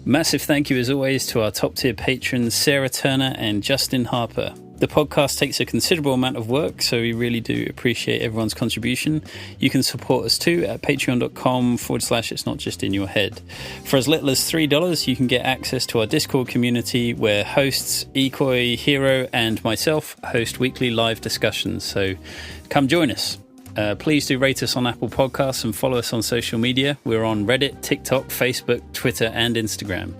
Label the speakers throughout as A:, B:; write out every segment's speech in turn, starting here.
A: Massive thank you as always to our top tier patrons Sarah Turner and Justin Harper. The podcast takes a considerable amount of work, so we really do appreciate everyone's contribution. You can support us too at patreon.com/it's not just in your head. For as little as $3, you can get access to our Discord community where hosts Ecoy, Hero and myself host weekly live discussions, so come join us. Please do rate us on Apple Podcasts and follow us on social media. We're on Reddit, TikTok, Facebook, Twitter and Instagram.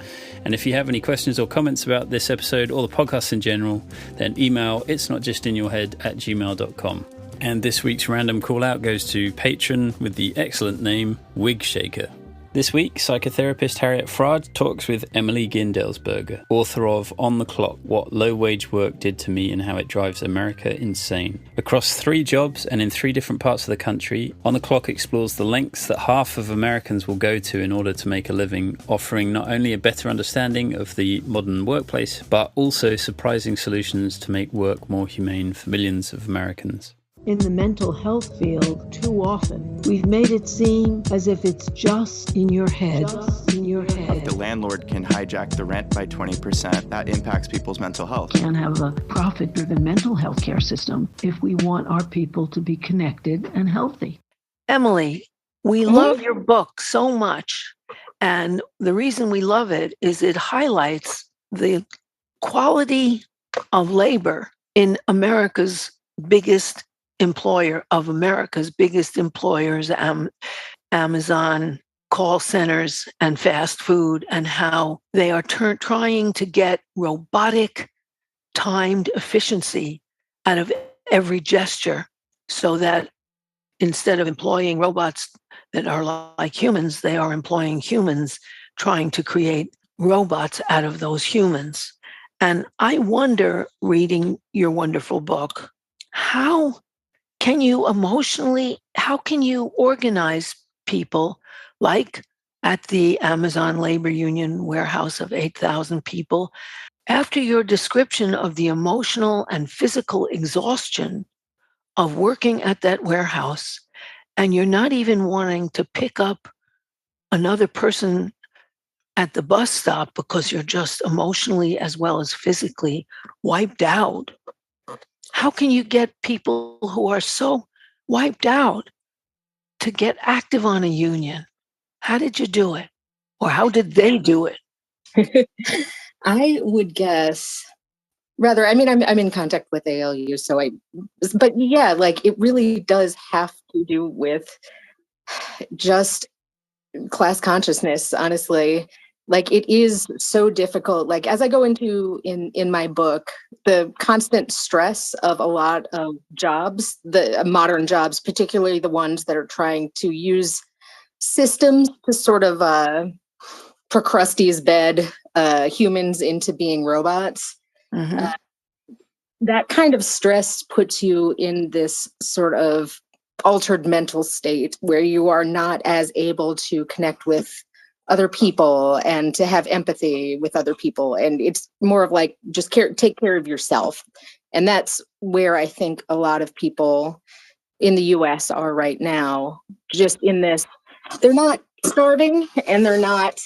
A: And if you have any questions or comments about this episode or the podcast in general, then email itsnotjustinyourhead@gmail.com. And this week's random call out goes to patron with the excellent name Wig Shaker. This week, psychotherapist Harriet Fraad talks with Emily Guendelsberger, author of On the Clock, What Low-Wage Work Did to Me and How It Drives America Insane. Across 3 jobs and in 3 different parts of the country, On the Clock explores the lengths that half of Americans will go to in order to make a living, offering not only a better understanding of the modern workplace, but also surprising solutions to make work more humane for millions of Americans.
B: In the mental health field, too often, we've made it seem as if it's just in your head.
C: The landlord can hijack the rent by 20%. That impacts people's mental health.
B: We can't have a profit-driven mental health care system if we want our people to be connected and healthy. Emily, we love your book so much. And the reason we love it is it highlights the quality of labor in America's biggest employer of America's biggest employers, Amazon, call centers, and fast food, and how they are trying to get robotic, timed efficiency out of every gesture so that instead of employing robots that are like humans, they are employing humans trying to create robots out of those humans. And I wonder, reading your wonderful book, how can you organize people like at the Amazon Labor Union warehouse of 8,000 people, after your description of the emotional and physical exhaustion of working at that warehouse, and you're not even wanting to pick up another person at the bus stop because you're just emotionally as well as physically wiped out? How can you get people who are so wiped out to get active on a union? How did you do it? Or how did they do it?
D: I would guess, rather, I'm in contact with ALU, but yeah, like it really does have to do with just class consciousness, honestly. Like it is so difficult. Like as I go into in my book, the constant stress of a lot of jobs, the modern jobs, particularly the ones that are trying to use systems to sort of Procruste's bed humans into being robots. Mm-hmm. That kind of stress puts you in this sort of altered mental state where you are not as able to connect with other people and to have empathy with other people. And it's more of like, just take care of yourself. And that's where I think a lot of people in the US are right now, just in this, they're not starving and they're not,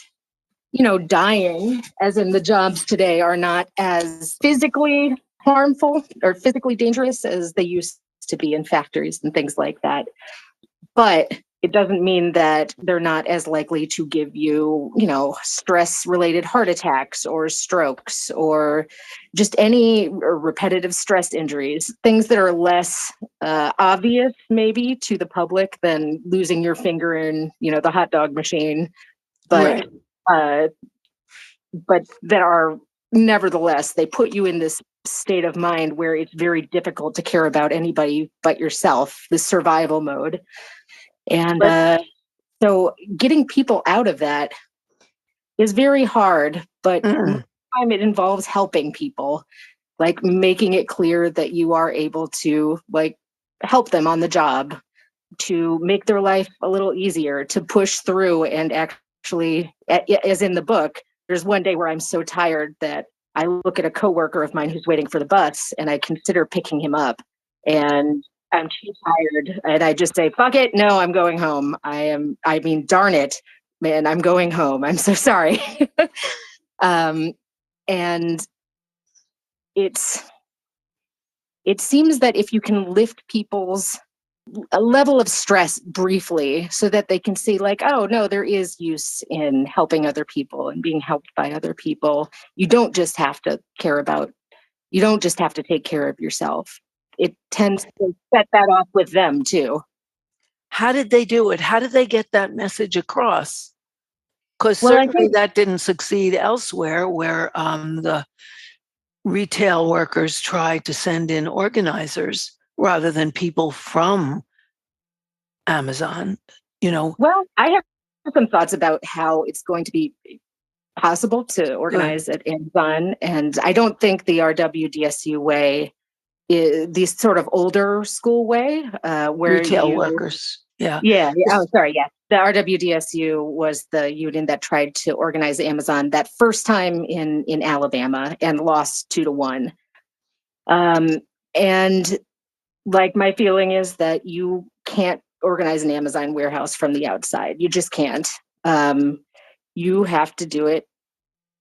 D: dying, as in the jobs today are not as physically harmful or physically dangerous as they used to be in factories and things like that. But it doesn't mean that they're not as likely to give you, stress-related heart attacks or strokes or just any repetitive stress injuries, things that are less obvious maybe to the public than losing your finger in, the hot dog machine. But but that are nevertheless, they put you in this state of mind where it's very difficult to care about anybody but yourself, this survival mode. And so getting people out of that is very hard, but most time it involves helping people, like making it clear that you are able to help them on the job, to make their life a little easier, to push through. And actually, as in the book, there's one day where I'm so tired that I look at a coworker of mine who's waiting for the bus and I consider picking him up, and I'm too tired and I just say, fuck it. No, I'm going home. Darn it. man, I'm going home. I'm so sorry. And it seems that if you can lift people's a level of stress briefly so that they can see like, oh no, there is use in helping other people and being helped by other people. You don't just have to take care of yourself. It tends to set that off with them too.
B: How did they do it? How did they get that message across? Because
D: Well,
B: certainly that didn't succeed elsewhere, where the retail workers tried to send in organizers rather than people from Amazon,
D: Well, I have some thoughts about how it's going to be possible to organize at Amazon. And I don't think the RWDSU way is the sort of older school way where
B: retail workers. Yeah.
D: Yeah. Oh, sorry. Yeah. The RWDSU was the union that tried to organize Amazon that first time in Alabama and lost 2-1. And like my feeling is that you can't organize an Amazon warehouse from the outside. You just can't. You have to do it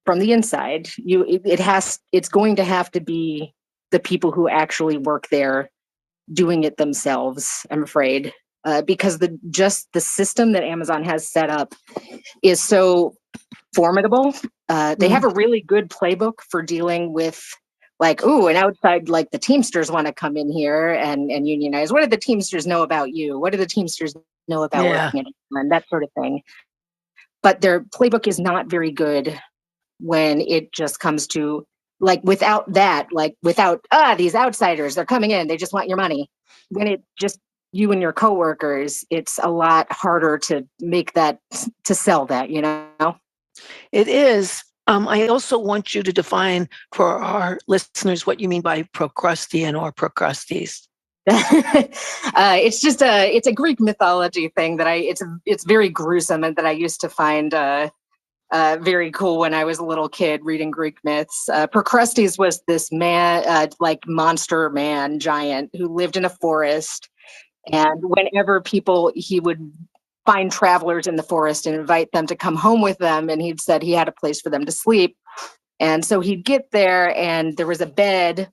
D: from the inside. It's going to have to be the people who actually work there doing it themselves, I'm afraid. Because the system that Amazon has set up is so formidable. They have a really good playbook for dealing with like, an outside, like the Teamsters want to come in here and unionize. What do the Teamsters know about you? What do the Teamsters know about working at Amazon? That sort of thing. But their playbook is not very good when it just comes to like without these outsiders, they're coming in, they just want your money. When it just you and your coworkers, it's a lot harder to sell that,
B: It is. I also want you to define for our listeners what you mean by Procrustean or Procrustes.
D: It's a Greek mythology thing that it's very gruesome and that I used to find very cool when I was a little kid reading Greek myths. Procrustes was this man, like monster man, giant who lived in a forest. And whenever he would find travelers in the forest and invite them to come home with them. And he'd said he had a place for them to sleep. And so he'd get there and there was a bed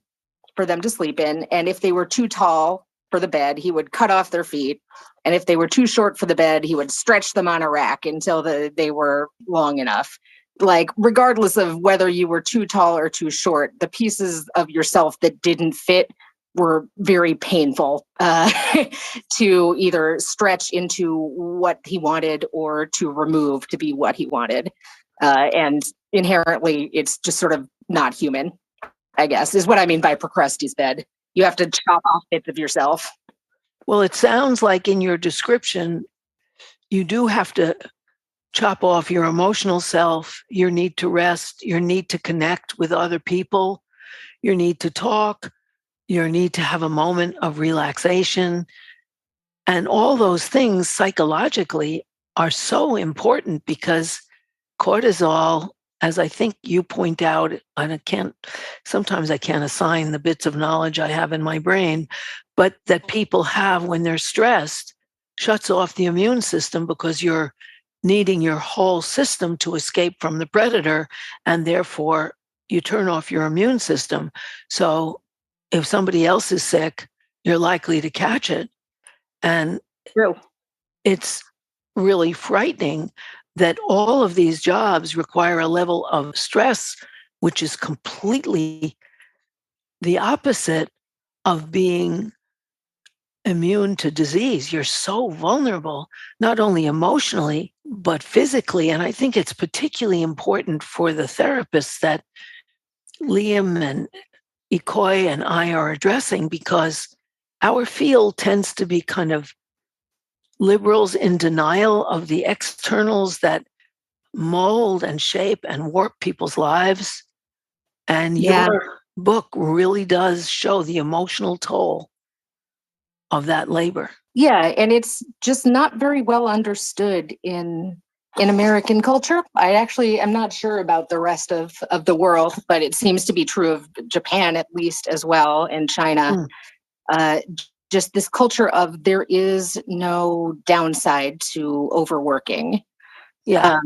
D: for them to sleep in. And if they were too tall for the bed, he would cut off their feet. And if they were too short for the bed, he would stretch them on a rack until they were long enough. Like, regardless of whether you were too tall or too short, the pieces of yourself that didn't fit were very painful to either stretch into what he wanted or to remove to be what he wanted. And inherently, it's just sort of not human, I guess, is what I mean by Procrustes bed. You have to chop off bits of yourself.
B: Well, it sounds like in your description, you do have to chop off your emotional self, your need to rest, your need to connect with other people, your need to talk, your need to have a moment of relaxation. And all those things psychologically are so important because cortisol, as I think you point out, and sometimes I can't assign the bits of knowledge I have in my brain, but that people have when they're stressed, shuts off the immune system because you're needing your whole system to escape from the predator, and therefore you turn off your immune system. So if somebody else is sick, you're likely to catch it. And it's really frightening that all of these jobs require a level of stress, which is completely the opposite of being immune to disease. You're so vulnerable, not only emotionally, but physically. And I think it's particularly important for the therapists that Liam and Ikoy and I are addressing, because our field tends to be kind of liberals in denial of the externals that mold and shape and warp people's lives. And your book really does show the emotional toll of that labor.
D: Yeah, and it's just not very well understood in American culture. I actually am not sure about the rest of the world, but it seems to be true of Japan at least as well, and China. Just this culture of there is no downside to overworking.
B: Yeah.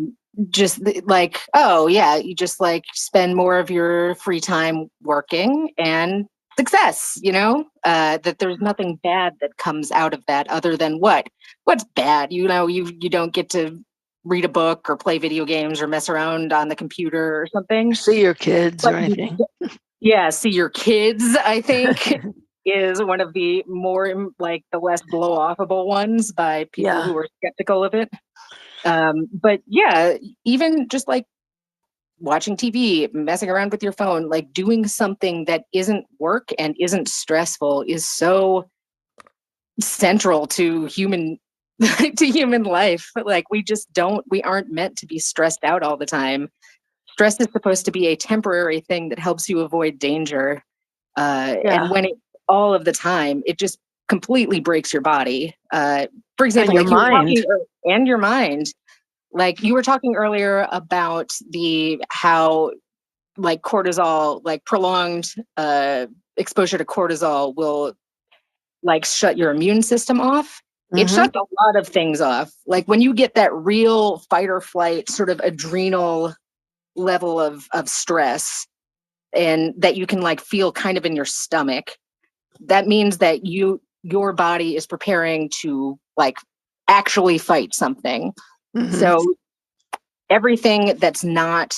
D: Just like, oh yeah, you just like spend more of your free time working and success, that there's nothing bad that comes out of that other than what's bad. You don't get to read a book or play video games or mess around on the computer or something.
B: See your kids or anything.
D: Yeah, see your kids, I think, is one of the more like the less blow-offable ones by people who are skeptical of it. But yeah, even just like watching TV, messing around with your phone, like doing something that isn't work and isn't stressful is so central to human life. Like we aren't meant to be stressed out all the time. Stress is supposed to be a temporary thing that helps you avoid danger. And when it's all of the time, it just completely breaks your body. For example,
B: and your mind.
D: And your mind. Like you were talking earlier about how like cortisol, like prolonged exposure to cortisol will like shut your immune system off. It shuts a lot of things off. Like when you get that real fight or flight sort of adrenal level of stress, and that you can like feel kind of in your stomach, that means that your body is preparing to like actually fight something. So everything that's not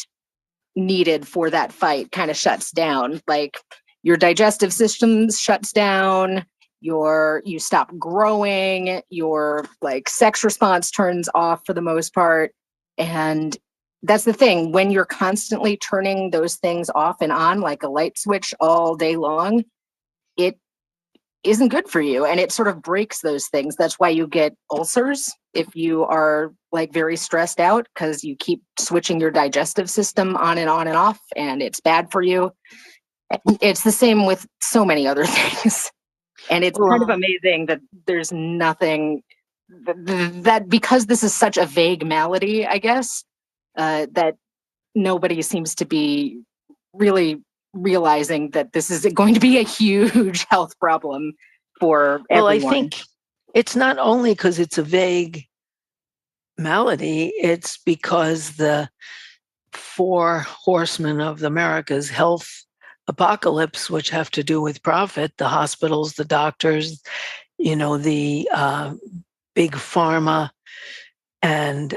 D: needed for that fight kind of shuts down. Like your digestive system shuts down, you stop growing, your like sex response turns off for the most part. And that's the thing, when you're constantly turning those things off and on like a light switch all day long, it isn't good for you, and it sort of breaks those things. That's why you get ulcers if you are like very stressed out, because you keep switching your digestive system on and off, and it's bad for you. It's the same with so many other things. And it's kind of amazing that there's nothing that because this is such a vague malady, I guess, that nobody seems to be really realizing that this is going to be a huge health problem for everyone. Well,
B: I think it's not only because it's a vague malady, it's because the 4 horsemen of America's health apocalypse, which have to do with profit, the hospitals, the doctors, the big pharma and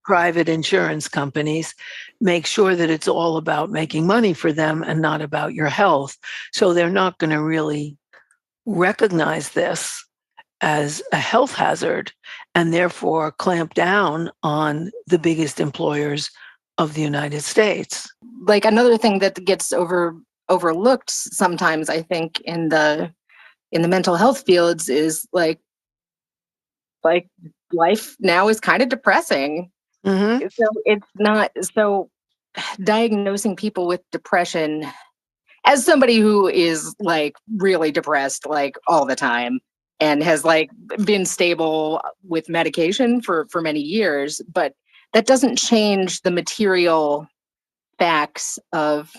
B: private insurance companies, make sure that it's all about making money for them and not about your health. So they're not going to really recognize this as a health hazard and therefore clamp down on the biggest employers of the United States.
D: Like another thing that gets overlooked sometimes, I think, in the mental health fields is like life now is kind of depressing. So it's not so diagnosing people with depression, as somebody who is like really depressed like all the time and has like been stable with medication for many years, but that doesn't change the material facts of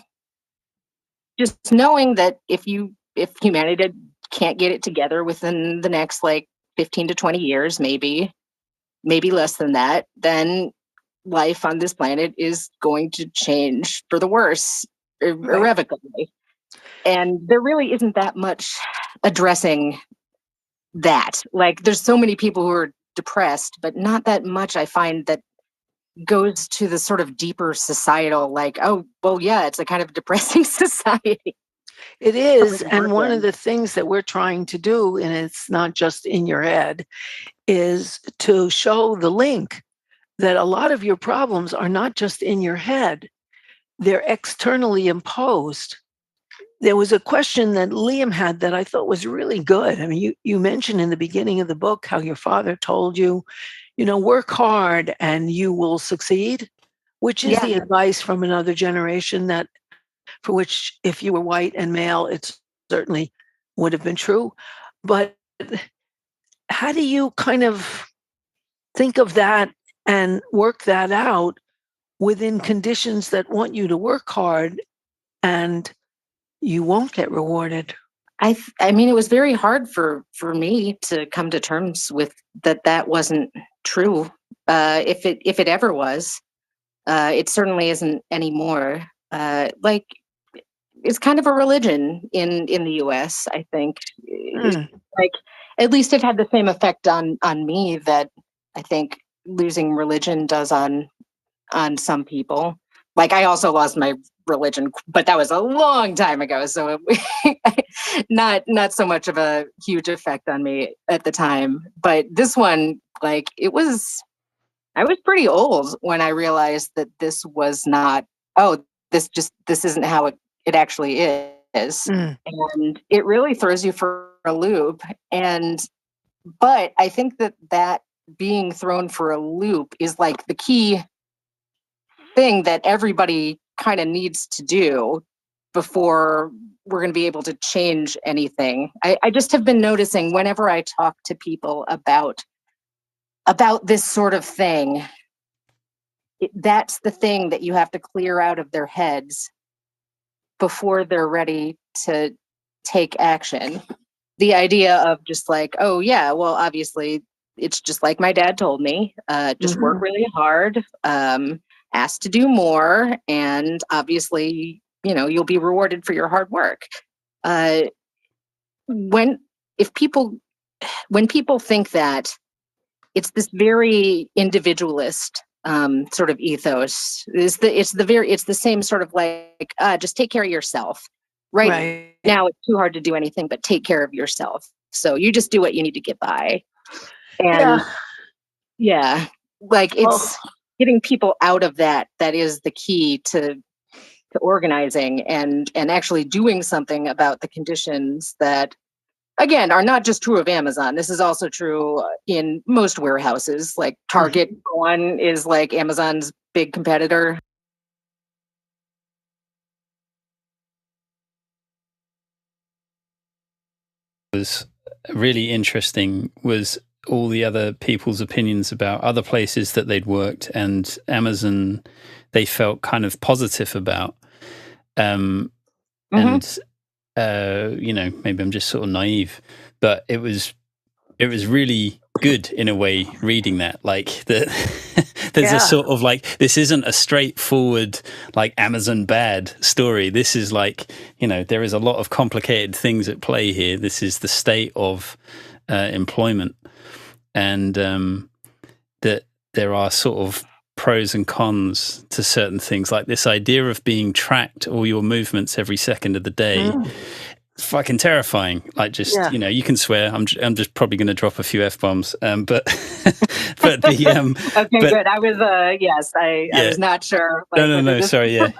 D: just knowing that if humanity can't get it together within the next like 15 to 20 years, maybe less than that, then life on this planet is going to change for the worse irrevocably. And there really isn't that much addressing that. Like there's so many people who are depressed, but not that much I find that goes to the sort of deeper societal, like, oh, well, yeah, it's a kind of depressing society.
B: It is. And one of the things that we're trying to do, and it's not just in your head, is to show the link that a lot of your problems are not just in your head, they're externally imposed. There was a question that Liam had that I thought was really good. I mean, you mentioned in the beginning of the book how your father told you, work hard and you will succeed, which is the advice from another generation that for which if you were white and male, it certainly would have been true. But how do you kind of think of that and work that out within conditions that want you to work hard and you won't get rewarded?
D: I mean, it was very hard for me to come to terms with that wasn't true. if it ever was. It certainly isn't anymore. Like, it's kind of a religion in the US, I think. Like, at least it had the same effect on me that I think losing religion does on some people. Like, I also lost my religion, but that was a long time ago, so not so much of a huge effect on me at the time. But this one, like, I was pretty old when I realized that this was not, this isn't how it actually is. And it really throws you for a loop. But I think that being thrown for a loop is like the key thing that everybody kind of needs to do before we're going to be able to change anything. I just have been noticing whenever I talk to people about this sort of thing, that's the thing that you have to clear out of their heads before they're ready to take action. The idea of just like, oh yeah, well, obviously it's just like my dad told me, just work really hard, ask to do more, and obviously, you'll be rewarded for your hard work. When people think that, it's this very individualist sort of ethos. It's the same sort of like, just take care of yourself. Right now, it's too hard to do anything but take care of yourself. So you just do what you need to get by. And like, it's getting people out of that is the key to organizing and actually doing something about the conditions that, again, are not just true of Amazon. This is also true in most warehouses. Like Target, one is like Amazon's big competitor.
A: Was really interesting was all the other people's opinions about other places that they'd worked, and Amazon they felt kind of positive about. And maybe I'm just sort of naive, but it was really good in a way reading that. Like that there's a sort of like, this isn't a straightforward like Amazon bad story. This is like, there is a lot of complicated things at play here. This is the state of employment, and that there are sort of pros and cons to certain things, like this idea of being tracked, all your movements every second of the day. Fucking terrifying. Like, just you can swear. I'm just probably going to drop a few F-bombs. But the
D: okay, good. I was I was not sure.
A: Like, no. Sorry. Yeah,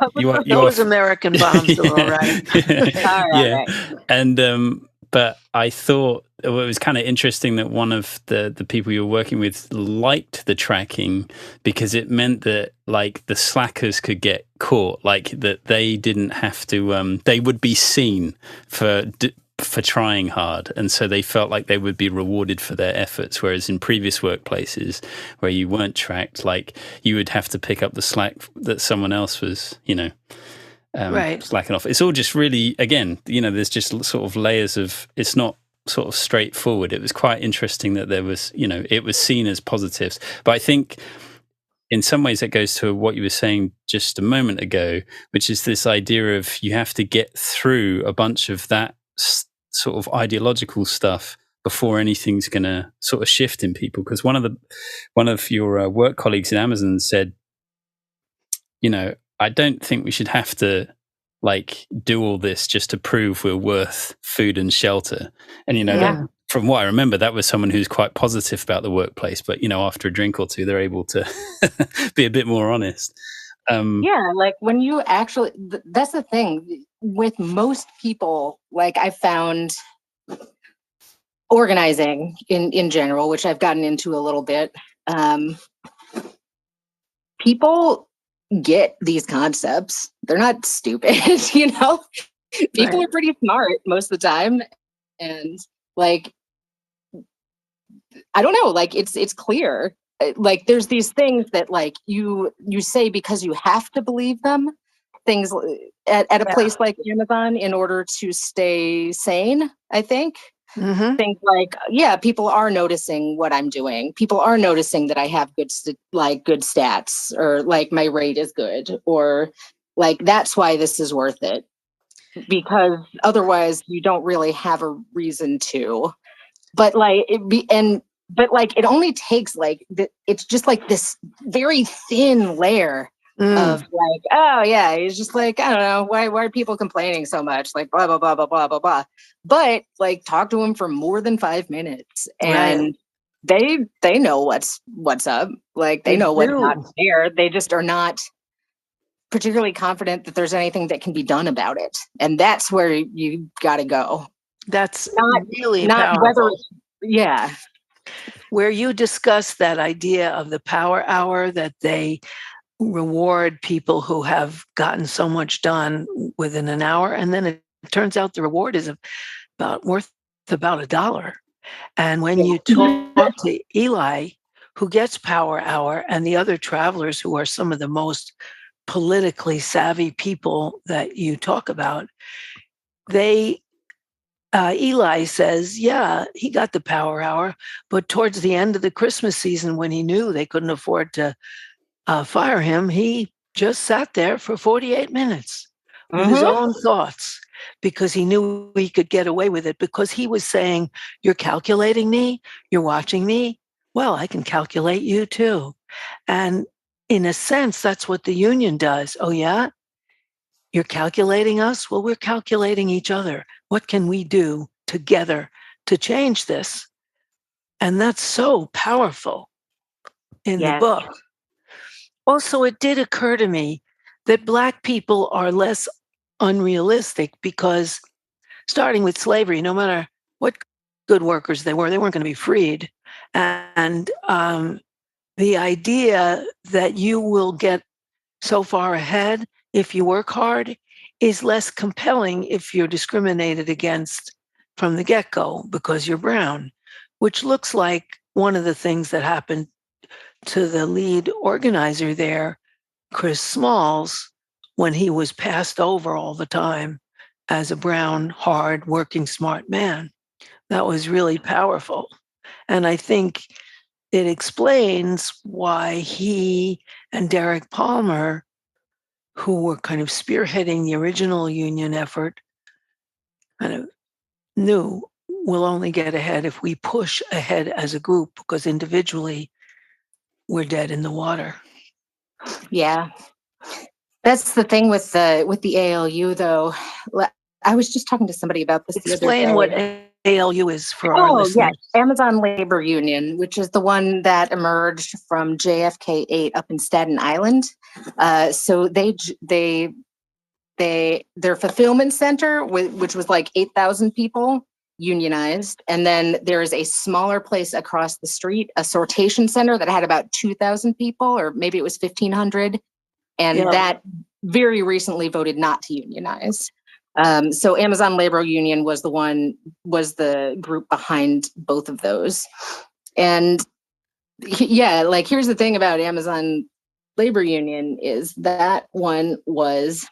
B: those American bombs are all right.
D: All right.
A: And but I thought it was kind of interesting that one of the people you were working with liked the tracking, because it meant that like the slackers could get caught, like that they didn't have to, they would be seen for trying hard, and so they felt like they would be rewarded for their efforts. Whereas in previous workplaces where you weren't tracked, like you would have to pick up the slack that someone else was, slacking off. It's all just really, again, there's just sort of layers of, it's not sort of straightforward. It was quite interesting that there was, it was seen as positives. But I think in some ways it goes to what you were saying just a moment ago, which is this idea of you have to get through a bunch of that sort of ideological stuff before anything's going to sort of shift in people. Because one of your work colleagues in Amazon said, I don't think we should have to like do all this just to prove we're worth food and shelter. And that, from what I remember, that was someone who's quite positive about the workplace. But after a drink or two, they're able to be a bit more honest.
D: Like when you actually, that's the thing with most people. Like, I found organizing in general, which I've gotten into a little bit. People get these concepts. They're not stupid, People are pretty smart most of the time. And like, I don't know, like it's clear. Like, there's these things that like you say because you have to believe them, things at a place like Amazon in order to stay sane, I think. Things like, yeah, people are noticing what I'm doing. People are noticing that I have good stats, or like my rate is good, or like that's why this is worth it. Because otherwise you don't really have a reason to. But like it only takes it's just like this very thin layer of like, oh yeah, it's just like, I don't know, why are people complaining so much? Like blah blah blah blah blah blah blah. But like, talk to them for more than 5 minutes, and they know what's up. Like they know what's not there. They just are not particularly confident that there's anything that can be done about it. And that's where you got to go.
B: That's
D: Not
B: powerful.
D: whether, yeah.
B: Where you discuss that idea of the power hour, that they reward people who have gotten so much done within an hour. And then it turns out the reward is worth about $1. And when you talk to Eli, who gets power hour, and the other travelers who are some of the most politically savvy people that you talk about, Eli says, yeah, he got the power hour, but towards the end of the Christmas season, when he knew they couldn't afford to fire him, he just sat there for 48 minutes with his own thoughts, because he knew he could get away with it, because he was saying, you're calculating me, you're watching me, well, I can calculate you too. And in a sense, that's what the union does. Oh yeah? You're calculating us? Well, we're calculating each other. What can we do together to change this? And that's so powerful in the book. Also, it did occur to me that Black people are less unrealistic, because starting with slavery, no matter what good workers they weren't going to be freed. And the idea that you will get so far ahead if you work hard is less compelling if you're discriminated against from the get-go because you're brown, which looks like one of the things that happened to the lead organizer there, Chris Smalls, when he was passed over all the time as a brown, hard, working, smart man. That was really powerful. And I think it explains why he and Derek Palmer, who were kind of spearheading the original union effort, kind of knew we'll only get ahead if we push ahead as a group, because individually we're dead in the water.
D: Yeah. That's the thing with the ALU, though. I was just talking to somebody about this.
B: Explain what ALU is for our listeners.
D: Yeah, Amazon Labor Union, which is the one that emerged from JFK 8 up in Staten Island. So their fulfillment center, which was like 8,000 people, unionized, and then there is a smaller place across the street, a sortation center that had about 2,000 people, or maybe it was 1,500, and that very recently voted not to unionize. So Amazon Labor Union was the group behind both of those. And yeah, like, here's the thing about Amazon Labor Union is that one was,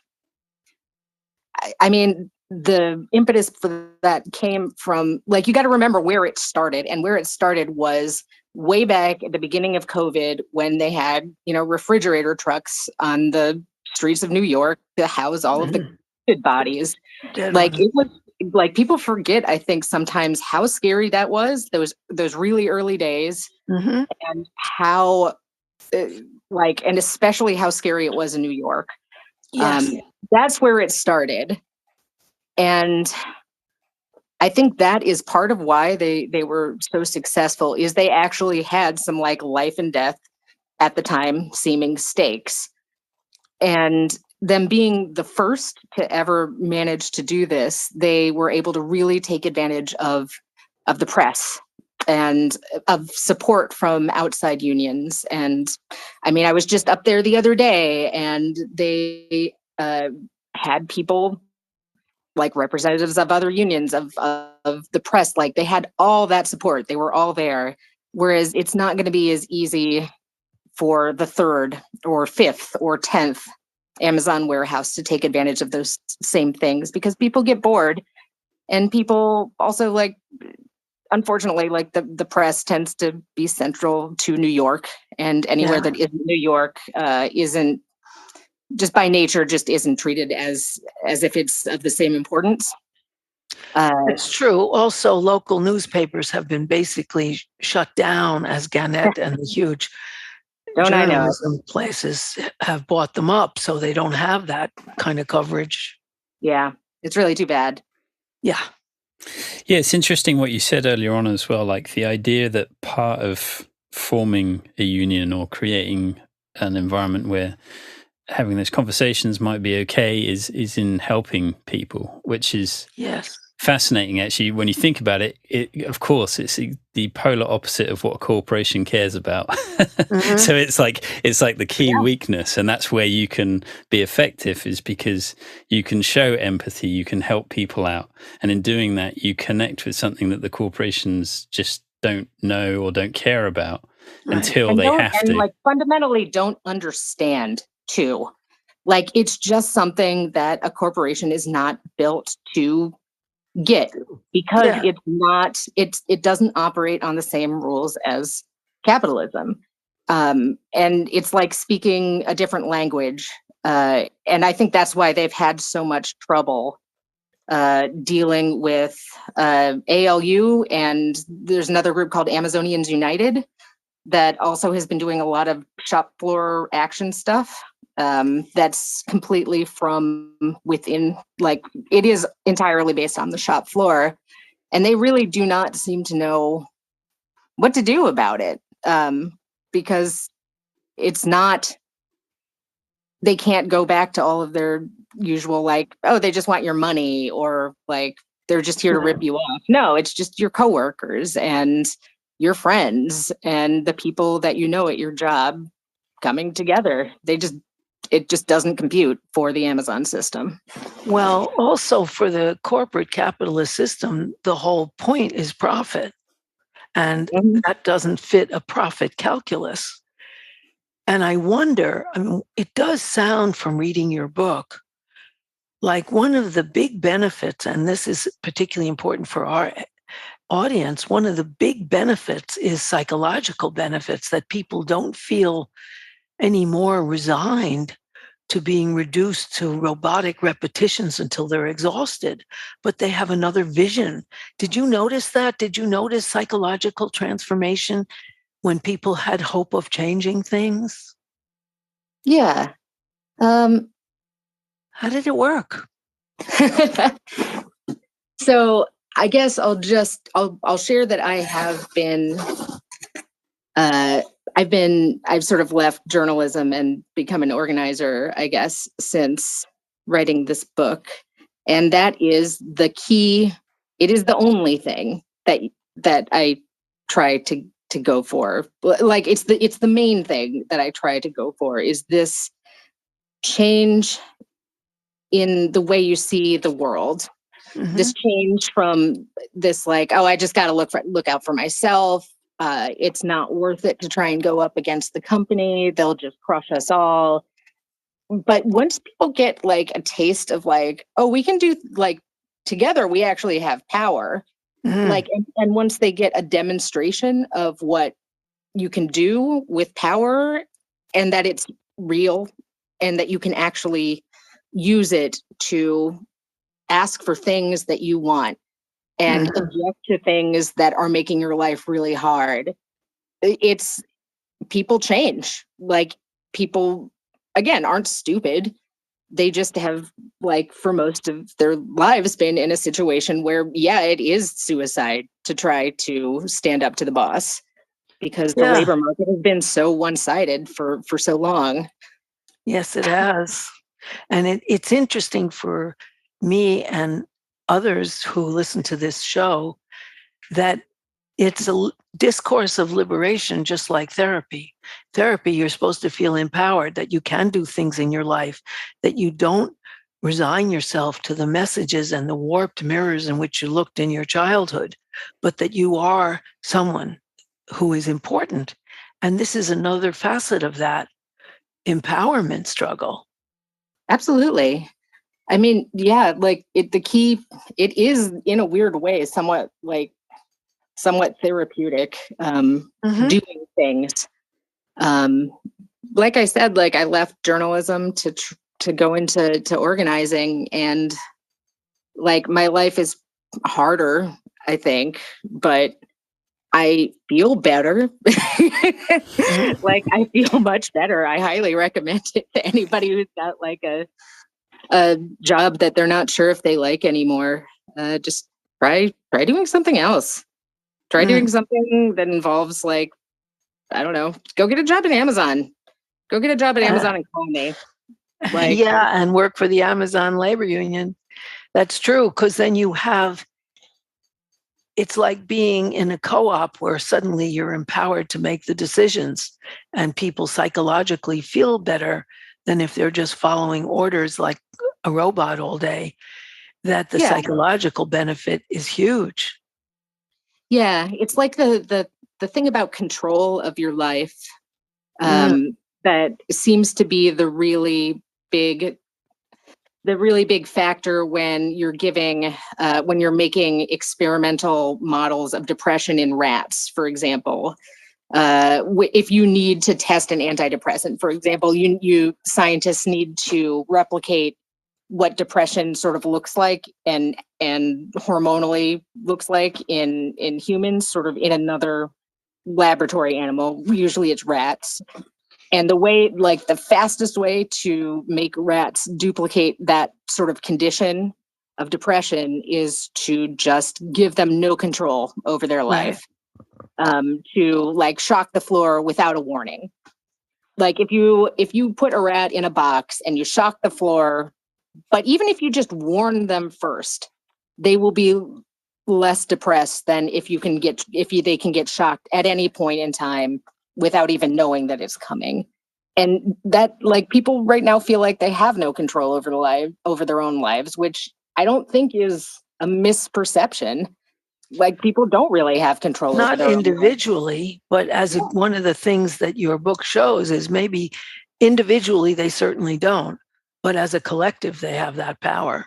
D: I mean, the impetus for that came from, like, you got to remember where it started, and where it started was way back at the beginning of COVID, when they had, refrigerator trucks on the streets of New York to house all of the dead bodies. Like, it was like, people forget, I think, sometimes how scary that was, those really early days, and how and especially how scary it was in New York. That's where it started. And I think that is part of why they were so successful, is they actually had some like life and death at the time seeming stakes. And them being the first to ever manage to do this, they were able to really take advantage of the press and of support from outside unions. And I mean, I was just up there the other day, and they had people like representatives of other unions, of the press, like they had all that support. They were all there. Whereas it's not going to be as easy for the 3rd or 5th or 10th Amazon warehouse to take advantage of those same things, because people get bored. And people also like, unfortunately, like the press tends to be central to New York, and anywhere that isn't New York isn't, just by nature, just isn't treated as if it's of the same importance.
B: It's true. Also, local newspapers have been basically shut down as Gannett and the huge journalism places have bought them up, so they don't have that kind of coverage.
D: Yeah, it's really too bad.
B: Yeah.
A: Yeah, it's interesting what you said earlier on as well, like the idea that part of forming a union or creating an environment where having those conversations might be okay is in helping people, which is fascinating. Actually, when you think about it, of course, it's the polar opposite of what a corporation cares about. Mm-hmm. So it's like the key weakness, and that's where you can be effective, is because you can show empathy, you can help people out, and in doing that, you connect with something that the corporations just don't know or don't care about until they have to.
D: And like fundamentally don't understand too. Like it's just something that a corporation is not built to get, because it's not, it doesn't operate on the same rules as capitalism. And it's like speaking a different language. And I think that's why they've had so much trouble dealing with ALU, and there's another group called Amazonians United that also has been doing a lot of shop floor action stuff. That's completely from within, like it is entirely based on the shop floor, and they really do not seem to know what to do about it, because it's not, they can't go back to all of their usual, like, oh, they just want your money, or like they're just here to rip you off. No, it's just your coworkers and your friends and the people that you know at your job coming together. It just doesn't compute for the Amazon system.
B: Well, also for the corporate capitalist system, the whole point is profit. And that doesn't fit a profit calculus. And I wonder, I mean, it does sound from reading your book like one of the big benefits, and this is particularly important for our audience, one of the big benefits is psychological benefits, that people don't feel anymore resigned to being reduced to robotic repetitions until they're exhausted, but they have another vision. Did you notice that? Did you notice psychological transformation when people had hope of changing things?
D: Yeah.
B: How did it work?
D: So I guess I'll share that I have been, I've sort of left journalism and become an organizer, I guess, since writing this book. And that is the key. It is the only thing that I try to go for. Like it's the main thing that I try to go for, is this change in the way you see the world. Mm-hmm. This change from this, like, oh, I just got to look out for myself. It's not worth it to try and go up against the company. They'll just crush us all. But once people get like a taste of like, oh, we can do, like, together, we actually have power. Mm-hmm. Like, and once they get a demonstration of what you can do with power, and that it's real, and that you can actually use it to ask for things that you want and object to things that are making your life really hard. It's, people change. Like, people, again, aren't stupid. They just have, like, for most of their lives been in a situation where, yeah, it is suicide to try to stand up to the boss, because the labor market has been so one-sided for so long.
B: Yes, it has. And it's interesting for me and others who listen to this show that it's a discourse of liberation, just like therapy. Therapy, you're supposed to feel empowered, that you can do things in your life, that you don't resign yourself to the messages and the warped mirrors in which you looked in your childhood, but that you are someone who is important. And this is another facet of that empowerment struggle.
D: Absolutely. I mean, yeah, like the key, it is in a weird way, somewhat therapeutic, doing things. Like I said, like I left journalism to go into organizing, and like my life is harder, I think, but I feel better. Like I feel much better. I highly recommend it to anybody who's got like a job that they're not sure if they like anymore. Just try doing something else. Try doing something that involves, like, I don't know, go get a job at Amazon. Go get a job at Amazon and call me. Like,
B: yeah, and work for the Amazon labor union. That's true, because then it's like being in a co-op where suddenly you're empowered to make the decisions, and people psychologically feel better than if they're just following orders like a robot all day. That the psychological benefit is huge.
D: Yeah, it's like the thing about control of your life that seems to be the really big factor when you're making experimental models of depression in rats, for example. If you need to test an antidepressant, for example, you scientists need to replicate what depression sort of looks like and hormonally looks like in humans, sort of in another laboratory animal. Usually it's rats. And the fastest way to make rats duplicate that sort of condition of depression is to just give them no control over their life, to like shock the floor without a warning. Like if you put a rat in a box and you shock the floor, but even if you just warn them first, they will be less depressed than if they can get shocked at any point in time without even knowing that it's coming. And that, like, people right now feel like they have no control over their own lives, which I don't think is a misperception. Like, people don't really have control
B: Not
D: over their
B: individually, but as one of the things that your book shows is maybe individually they certainly don't, but as a collective they have that power.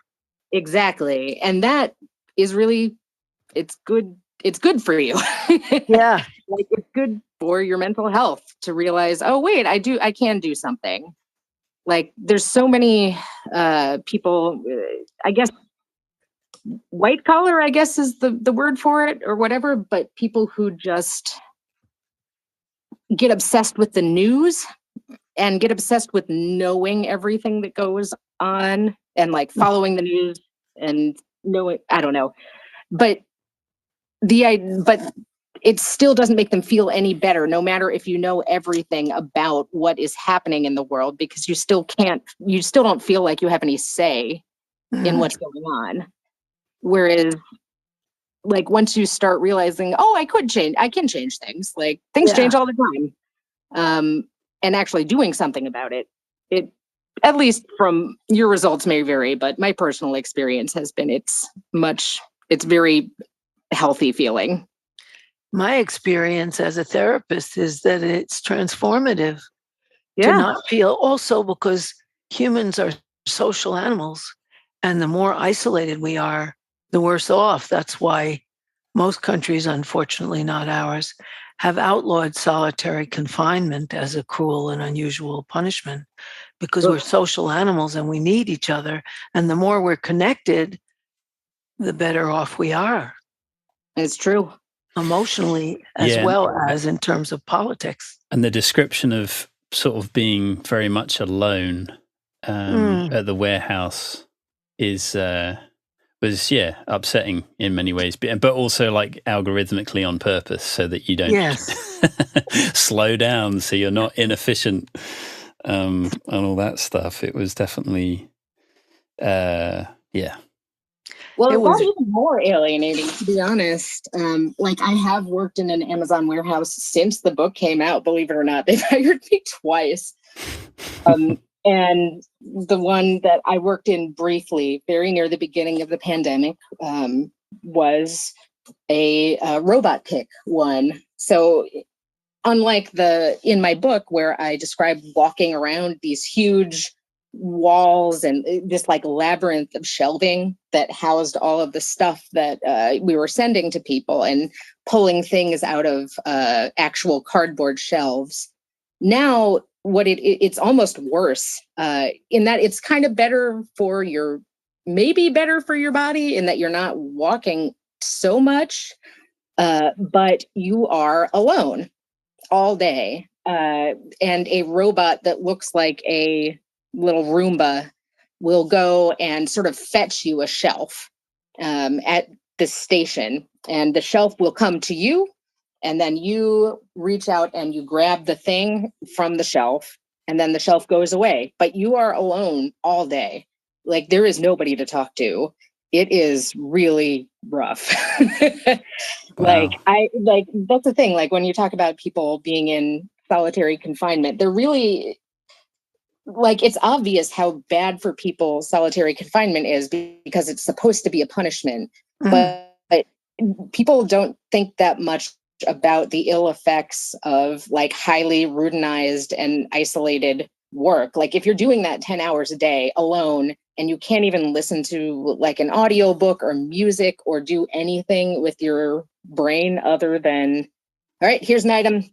D: Exactly. And that is really, it's good for you.
B: Yeah.
D: Like, it's good for your mental health to realize, oh wait, I can do something. Like, there's so many people, I guess white collar, I guess is the word for it or whatever, but people who just get obsessed with the news and get obsessed with knowing everything that goes on and like following the news and knowing, I don't know, but it still doesn't make them feel any better, no matter if you know everything about what is happening in the world, because you still don't feel like you have any say in what's going on. Whereas, like, once you start realizing, oh, I can change things, like things change all the time. And actually doing something about it, at least from your results may vary, but my personal experience has been it's very healthy feeling.
B: My experience as a therapist is that it's transformative to not feel, also because humans are social animals, and the more isolated we are, the worse off. That's why most countries, unfortunately not ours, have outlawed solitary confinement as a cruel and unusual punishment, because we're social animals and we need each other. And the more we're connected, the better off we are.
D: It's true.
B: Emotionally, as well as in terms of politics.
A: And the description of sort of being very much alone at the warehouse was upsetting in many ways, but also like algorithmically on purpose so that you don't slow down, so you're not inefficient and all that stuff. It was definitely
D: Well, it was even more alienating, to be honest. Like, I have worked in an Amazon warehouse since the book came out, believe it or not. They've hired me twice. And the one that I worked in briefly, very near the beginning of the pandemic, was a robot pick one. So unlike in my book where I describe walking around these huge walls and this like labyrinth of shelving that housed all of the stuff that we were sending to people, and pulling things out of actual cardboard shelves. Now, it's almost worse in that it's kind of maybe better for your body in that you're not walking so much, but you are alone all day. And a robot that looks like a little Roomba will go and sort of fetch you a shelf at the station, and the shelf will come to you, and then you reach out and you grab the thing from the shelf, and then the shelf goes away. But you are alone all day. Like, there is nobody to talk to. It is really rough.
A: Wow.
D: That's the thing. Like, when you talk about people being in solitary confinement, they're really, like, it's obvious how bad for people solitary confinement is because it's supposed to be a punishment. But people don't think that much about the ill effects of like highly routinized and isolated work. Like, if you're doing that 10 hours a day alone and you can't even listen to like an audiobook or music or do anything with your brain other than, all right, here's an item,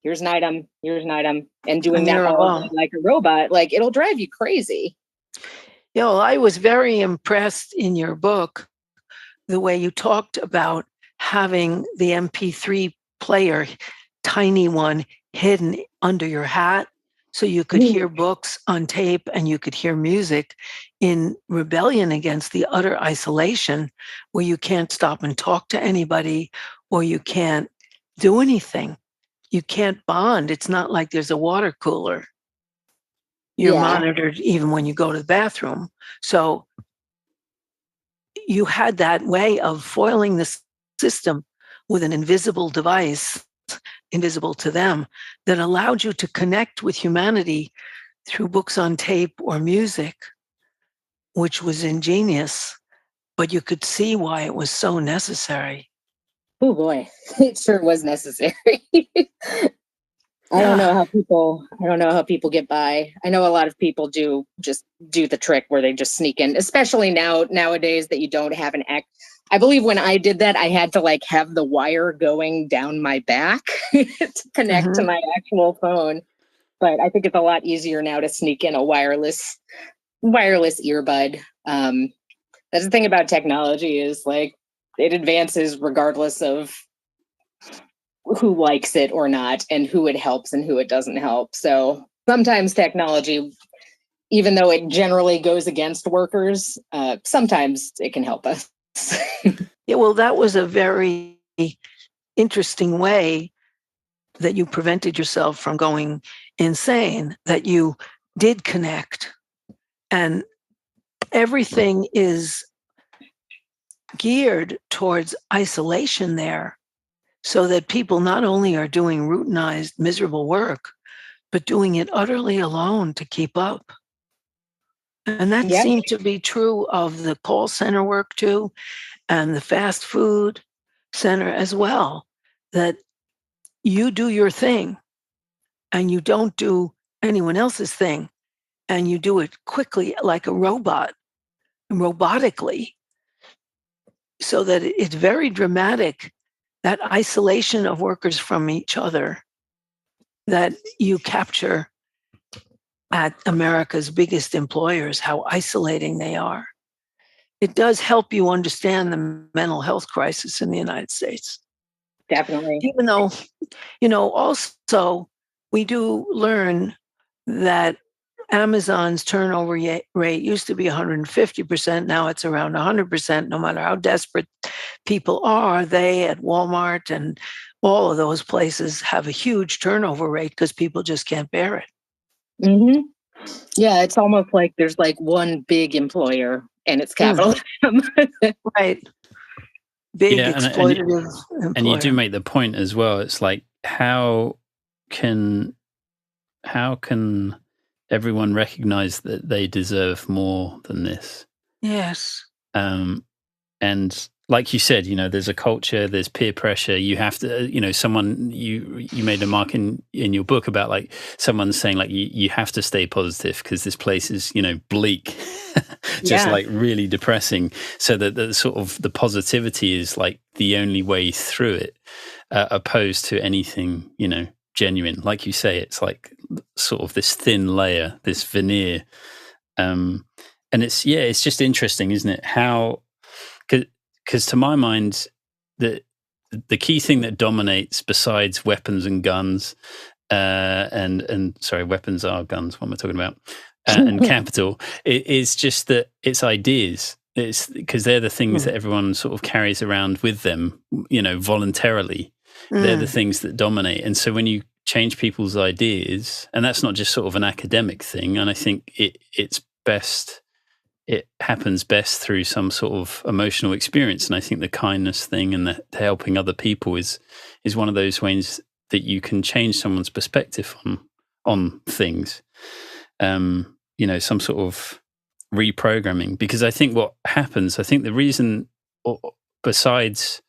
D: here's an item, here's an item, and doing that all like a robot, like, it'll drive you crazy.
B: I was very impressed in your book the way you talked about having the MP3 player, tiny one, hidden under your hat, so you could hear books on tape and you could hear music, in rebellion against the utter isolation where you can't stop and talk to anybody, or you can't do anything. You can't bond. It's not like there's a water cooler. You're monitored even when you go to the bathroom. So you had that way of foiling the system with an invisible device, invisible to them, that allowed you to connect with humanity through books on tape or music, which was ingenious, but you could see why it was so necessary.
D: Oh boy, it sure was necessary. I don't know how people get by. I know a lot of people do the trick where they just sneak in, especially nowadays that you don't have an act. I believe when I did that, I had to like have the wire going down my back to connect to my actual phone. But I think it's a lot easier now to sneak in a wireless earbud. That's the thing about technology, is like, it advances regardless of who likes it or not, and who it helps and who it doesn't help. So sometimes technology, even though it generally goes against workers, sometimes it can help us.
B: Yeah, well, that was a very interesting way that you prevented yourself from going insane, that you did connect. And everything is geared towards isolation there, so that people not only are doing routinized, miserable work, but doing it utterly alone to keep up. And that seemed to be true of the call center work too, and the fast food center as well, that you do your thing and you don't do anyone else's thing, and you do it quickly like a robot, robotically, so that it's very dramatic, that isolation of workers from each other that you capture at America's biggest employers, how isolating they are. It does help you understand the mental health crisis in the United States.
D: Definitely.
B: Even though, also we do learn that Amazon's turnover rate used to be 150%. Now it's around 100%. No matter how desperate people are, they at Walmart and all of those places have a huge turnover rate because people just can't bear it.
D: Mm-hmm. Yeah, it's almost like there's like one big employer and it's capitalism.
B: Right. Big exploitative employer.
A: And you do make the point as well. It's like, how can everyone recognize that they deserve more than this?
B: Yes.
A: And like you said, there's a culture, there's peer pressure. You have to, someone, you made a mark in your book about like someone saying like you have to stay positive because this place is, bleak, just like really depressing. So that the sort of the positivity is like the only way through it, opposed to anything, genuine. Like you say, it's like sort of this thin layer, this veneer. And it's just interesting, isn't it? How, because to my mind, the key thing that dominates besides weapons and guns, and sorry, weapons are guns. What am I talking about? And capital is just that it's ideas. It's because they're the things that everyone sort of carries around with them, voluntarily. They're the things that dominate. And so when you change people's ideas, and that's not just sort of an academic thing, and I think it happens best through some sort of emotional experience. And I think the kindness thing and the helping other people is one of those ways that you can change someone's perspective on things. Some sort of reprogramming. Because I think what happens, the reason, besides,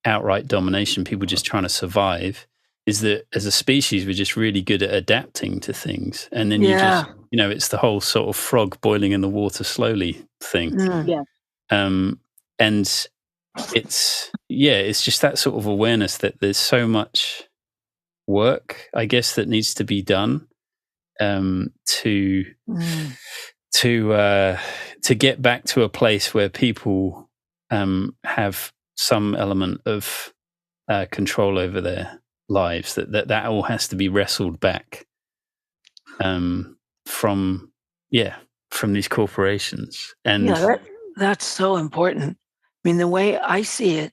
A: outright domination, people just trying to survive, is that as a species, we're just really good at adapting to things. And then you just, it's the whole sort of frog boiling in the water slowly thing. And it's just that sort of awareness that there's so much work, I guess, that needs to be done to get back to a place where people have some element of control over their lives, that all has to be wrestled back from these corporations. And
B: that's so important. I mean, the way I see it,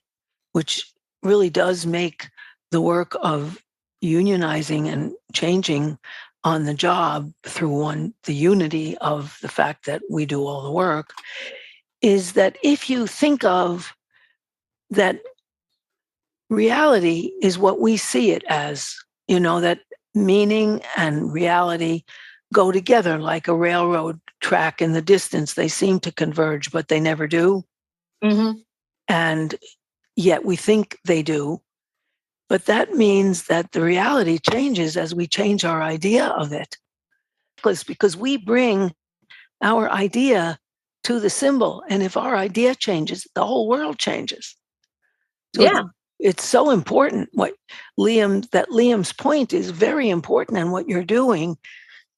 B: which really does make the work of unionizing and changing on the job through the unity of the fact that we do all the work, is that if you think of that reality is what we see it as, that meaning and reality go together like a railroad track in the distance. They seem to converge, but they never do. Mm-hmm. And yet we think they do. But that means that the reality changes as we change our idea of it. Because we bring our idea to the symbol. And if our idea changes, the whole world changes. So it's so important. Liam's point is very important. And what you're doing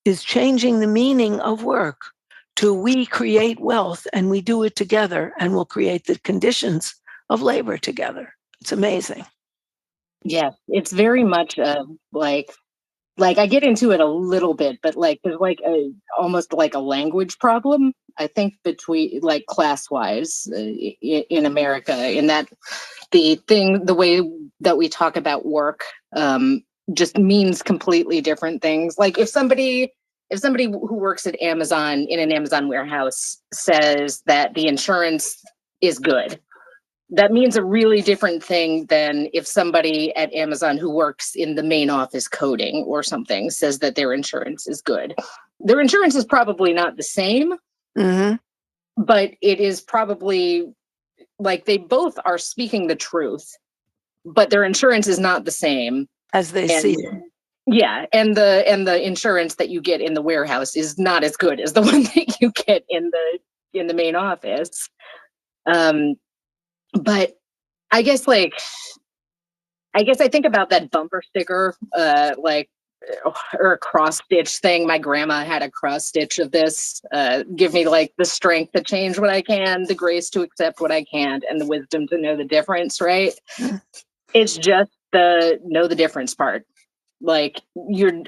B: is changing the meaning of work to we create wealth and we do it together and we'll create the conditions of labor together. It's amazing.
D: Yeah, it's very much like I get into it a little bit, but like there's like almost like a language problem, I think, between like class-wise in America, in that the way that we talk about work just means completely different things. Like if somebody who works at Amazon in an Amazon warehouse says that the insurance is good, that means a really different thing than if somebody at Amazon who works in the main office coding or something says that their insurance is good. Their insurance is probably not the same, but it is probably like they both are speaking the truth, but their insurance is not the same
B: as they see it.
D: Yeah, and the insurance that you get in the warehouse is not as good as the one that you get in the main office. But I guess I think about that bumper sticker, or a cross stitch thing. My grandma had a cross stitch of this. Give me like the strength to change what I can, the grace to accept what I can't, and the wisdom to know the difference, right? It's just the know the difference part. Like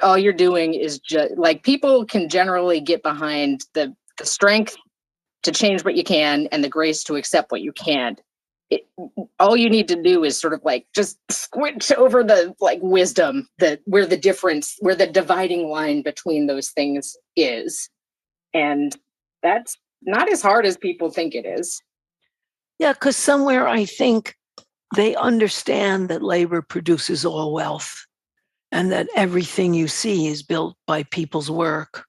D: all you're doing is just like people can generally get behind the strength to change what you can and the grace to accept what you can't. All you need to do is sort of like just squinch over the like wisdom, where the dividing line between those things is. And that's not as hard as people think it is.
B: Yeah, because somewhere I think they understand that labor produces all wealth and that everything you see is built by people's work.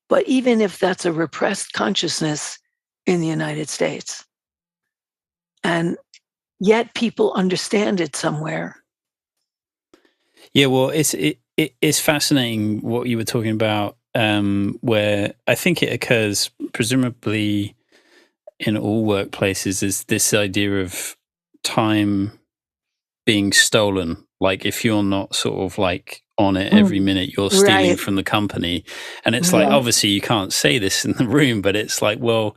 B: But even if that's a repressed consciousness in the United States, And yet people understand it somewhere.
A: Yeah, well, it's fascinating what you were talking about, where I think it occurs presumably in all workplaces, is this idea of time being stolen. Like if you're not sort of like on it every minute, you're stealing from the company. And it's like, obviously you can't say this in the room, but it's like, well,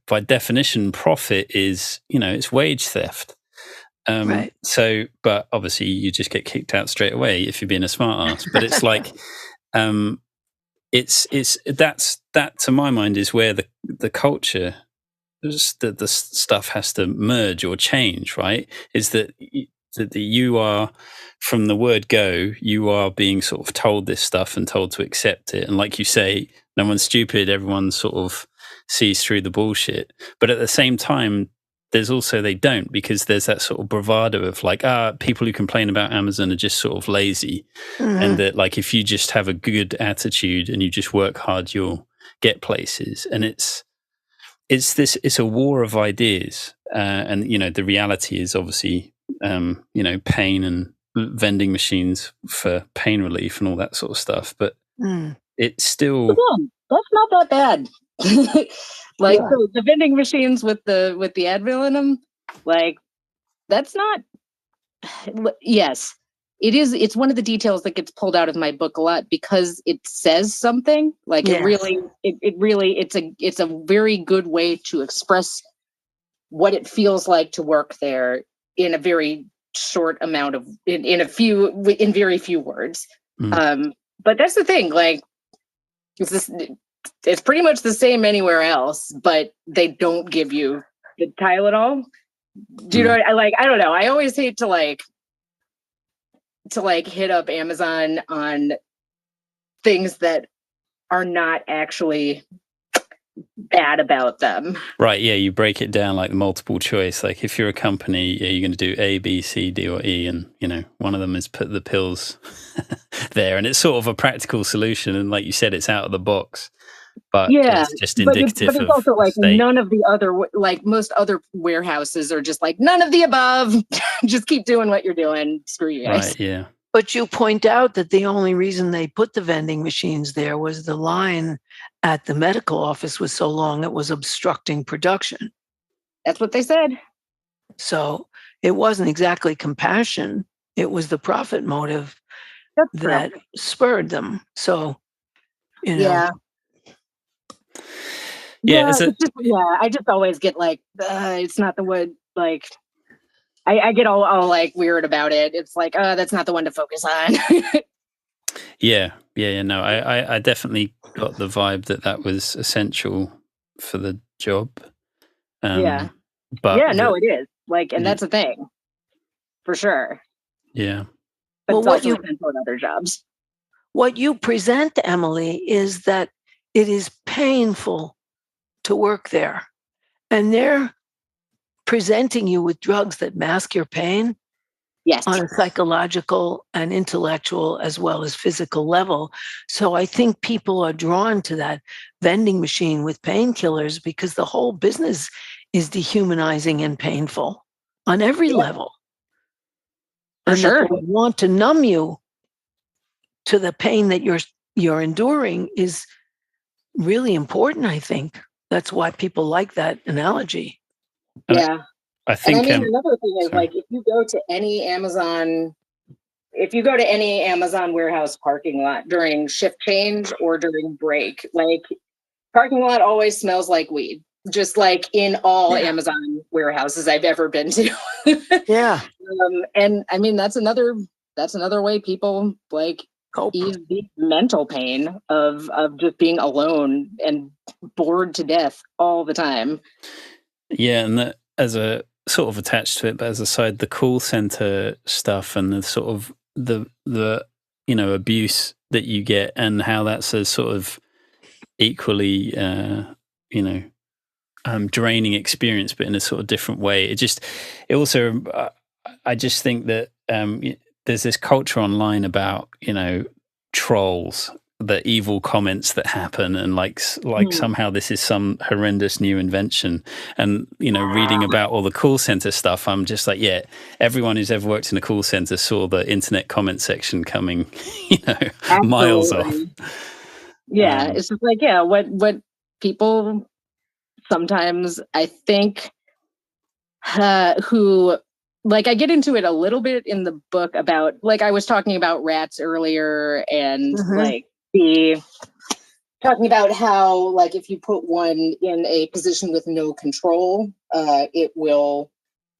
A: by definition, profit is, it's wage theft. So, but obviously you just get kicked out straight away if you're being a smart ass. But it's like, that to my mind is where the culture, the stuff has to merge or change, right? Is that you are, from the word go, you are being sort of told this stuff and told to accept it. And like you say, no one's stupid. Everyone sort of sees through the bullshit. But at the same time, there's also they don't, because there's that sort of bravado of like, people who complain about Amazon are just sort of lazy. And that like, if you just have a good attitude and you just work hard, you'll get places. And it's a war of ideas. And, the reality is obviously, pain and vending machines for pain relief and all that sort of stuff. But it's still...
D: Again, that's not that bad. The vending machines with the Advil in them, like, that's not... Yes, it is. It's one of the details that gets pulled out of my book a lot because it says something. Like it really, it's a very good way to express what it feels like to work there in a very short amount of, in very few words. But that's the thing, like, it's pretty much the same anywhere else, but they don't give you the Tylenol. Do you know what I don't know. I always hate to hit up Amazon on things that are not actually bad about them.
A: Right, yeah, you break it down like multiple choice. Like if you're a company, you're going to do A, B, C, D, or E, and one of them is put the pills there, and it's sort of a practical solution. And like you said, it's out of the box, but it's just indicative.
D: But it's also like none of the other, like most other warehouses are just like none of the above. Just keep doing what you're doing. Screw you guys.
A: Right, yeah.
B: But you point out that the only reason they put the vending machines there was the line at the medical office was so long it was obstructing production.
D: That's what they said.
B: So it wasn't exactly compassion. It was the profit motive that spurred them. So,
A: Yeah,
D: I just always get like, it's not the word, like, I get all like weird about it. It's like, that's not the one to focus on.
A: Yeah. No, I definitely got the vibe that was essential for the job. But
D: it is. Like, and that's a thing for sure.
A: Yeah.
D: But it's also essential in other jobs.
B: What you present, Emily, is that it is painful to work there, and they're presenting you with drugs that mask your pain.
D: Yes.
B: On a psychological and intellectual as well as physical level. So I think people are drawn to that vending machine with painkillers because the whole business is dehumanizing and painful on every level.
D: For sure.
B: They want to numb you to the pain that you're enduring is really important, I think. That's why people like that analogy.
D: Yeah.
A: I think
D: another thing is like if you go to any Amazon warehouse parking lot during shift change or during break, like parking lot always smells like weed, just like in all Amazon warehouses I've ever been to.
B: Yeah.
D: And I mean that's another way people like ease the mental pain of just being alone and bored to death all the time.
A: Yeah, and that as a sort of attached to it, but as a side, the call center stuff and the sort of the abuse that you get and how that's a sort of equally draining experience, but in a sort of different way. It also I just think that there's this culture online about trolls the evil comments that happen, and like somehow this is some horrendous new invention. And reading about all the call center stuff, I'm just like, yeah, everyone who's ever worked in a call center saw the internet comment section coming miles off.
D: Yeah, it's just like, yeah, what people sometimes, I think, who, like, I get into it a little bit in the book about, like, I was talking about rats earlier, and like talking about how, like, if you put one in a position with no control, it will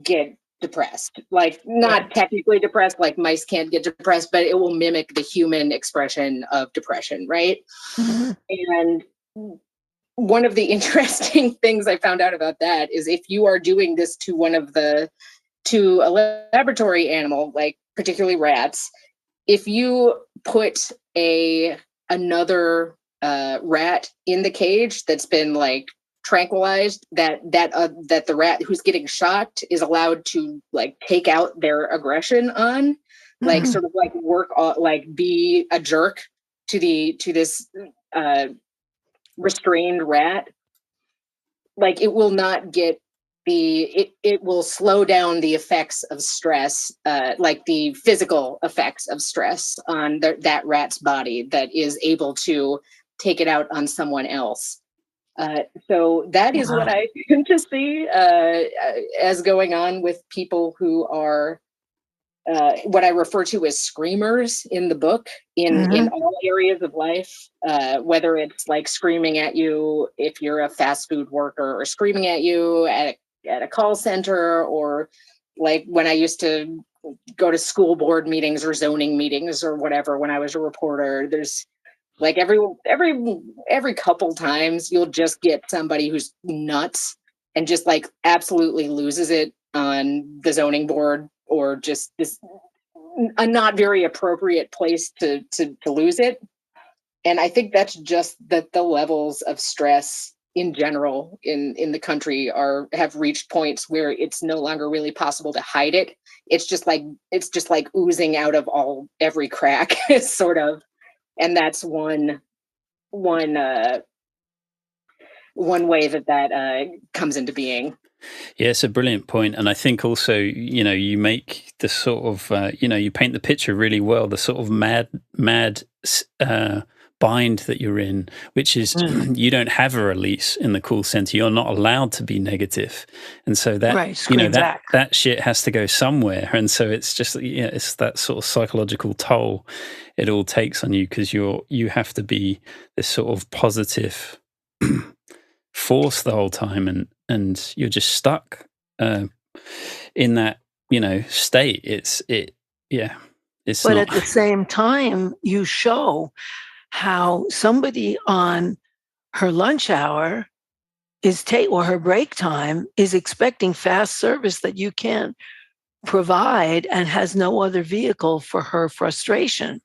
D: get depressed. Like, not technically depressed, like mice can't get depressed, but it will mimic the human expression of depression, right? And one of the interesting things I found out about that is, if you are doing this to to a laboratory animal, like particularly rats, if you put another rat in the cage that's been like tranquilized, that the rat who's getting shocked is allowed to like take out their aggression on, like sort of like work on, like be a jerk to this restrained rat, like it will not get it will slow down the effects of stress, like the physical effects of stress on that rat's body, that is able to take it out on someone else. So that is what I tend to see as going on with people who are what I refer to as screamers in the book, in all areas of life, whether it's like screaming at you if you're a fast food worker, or screaming at you at a call center, or like when I used to go to school board meetings or zoning meetings or whatever when I was a reporter. There's like every couple times you'll just get somebody who's nuts and just like absolutely loses it on the zoning board, or just a not very appropriate place to lose it. And I think that's just that the levels of stress in general in the country have reached points where it's no longer really possible to hide it. It's just like oozing out of every crack, sort of. And that's one way that comes into being.
A: Yeah, it's a brilliant point. And I think also, you make the sort of, you paint the picture really well, the sort of mad bind that you're in, which is you don't have a release in the call center. You're not allowed to be negative. And so that, that shit has to go somewhere. And so it's just, it's that sort of psychological toll it all takes on you, because you have to be this sort of positive force the whole time, and you're just stuck in that state. It's
B: but at the same time, you show how somebody on her lunch hour or her break time is expecting fast service that you can't provide, and has no other vehicle for her frustration.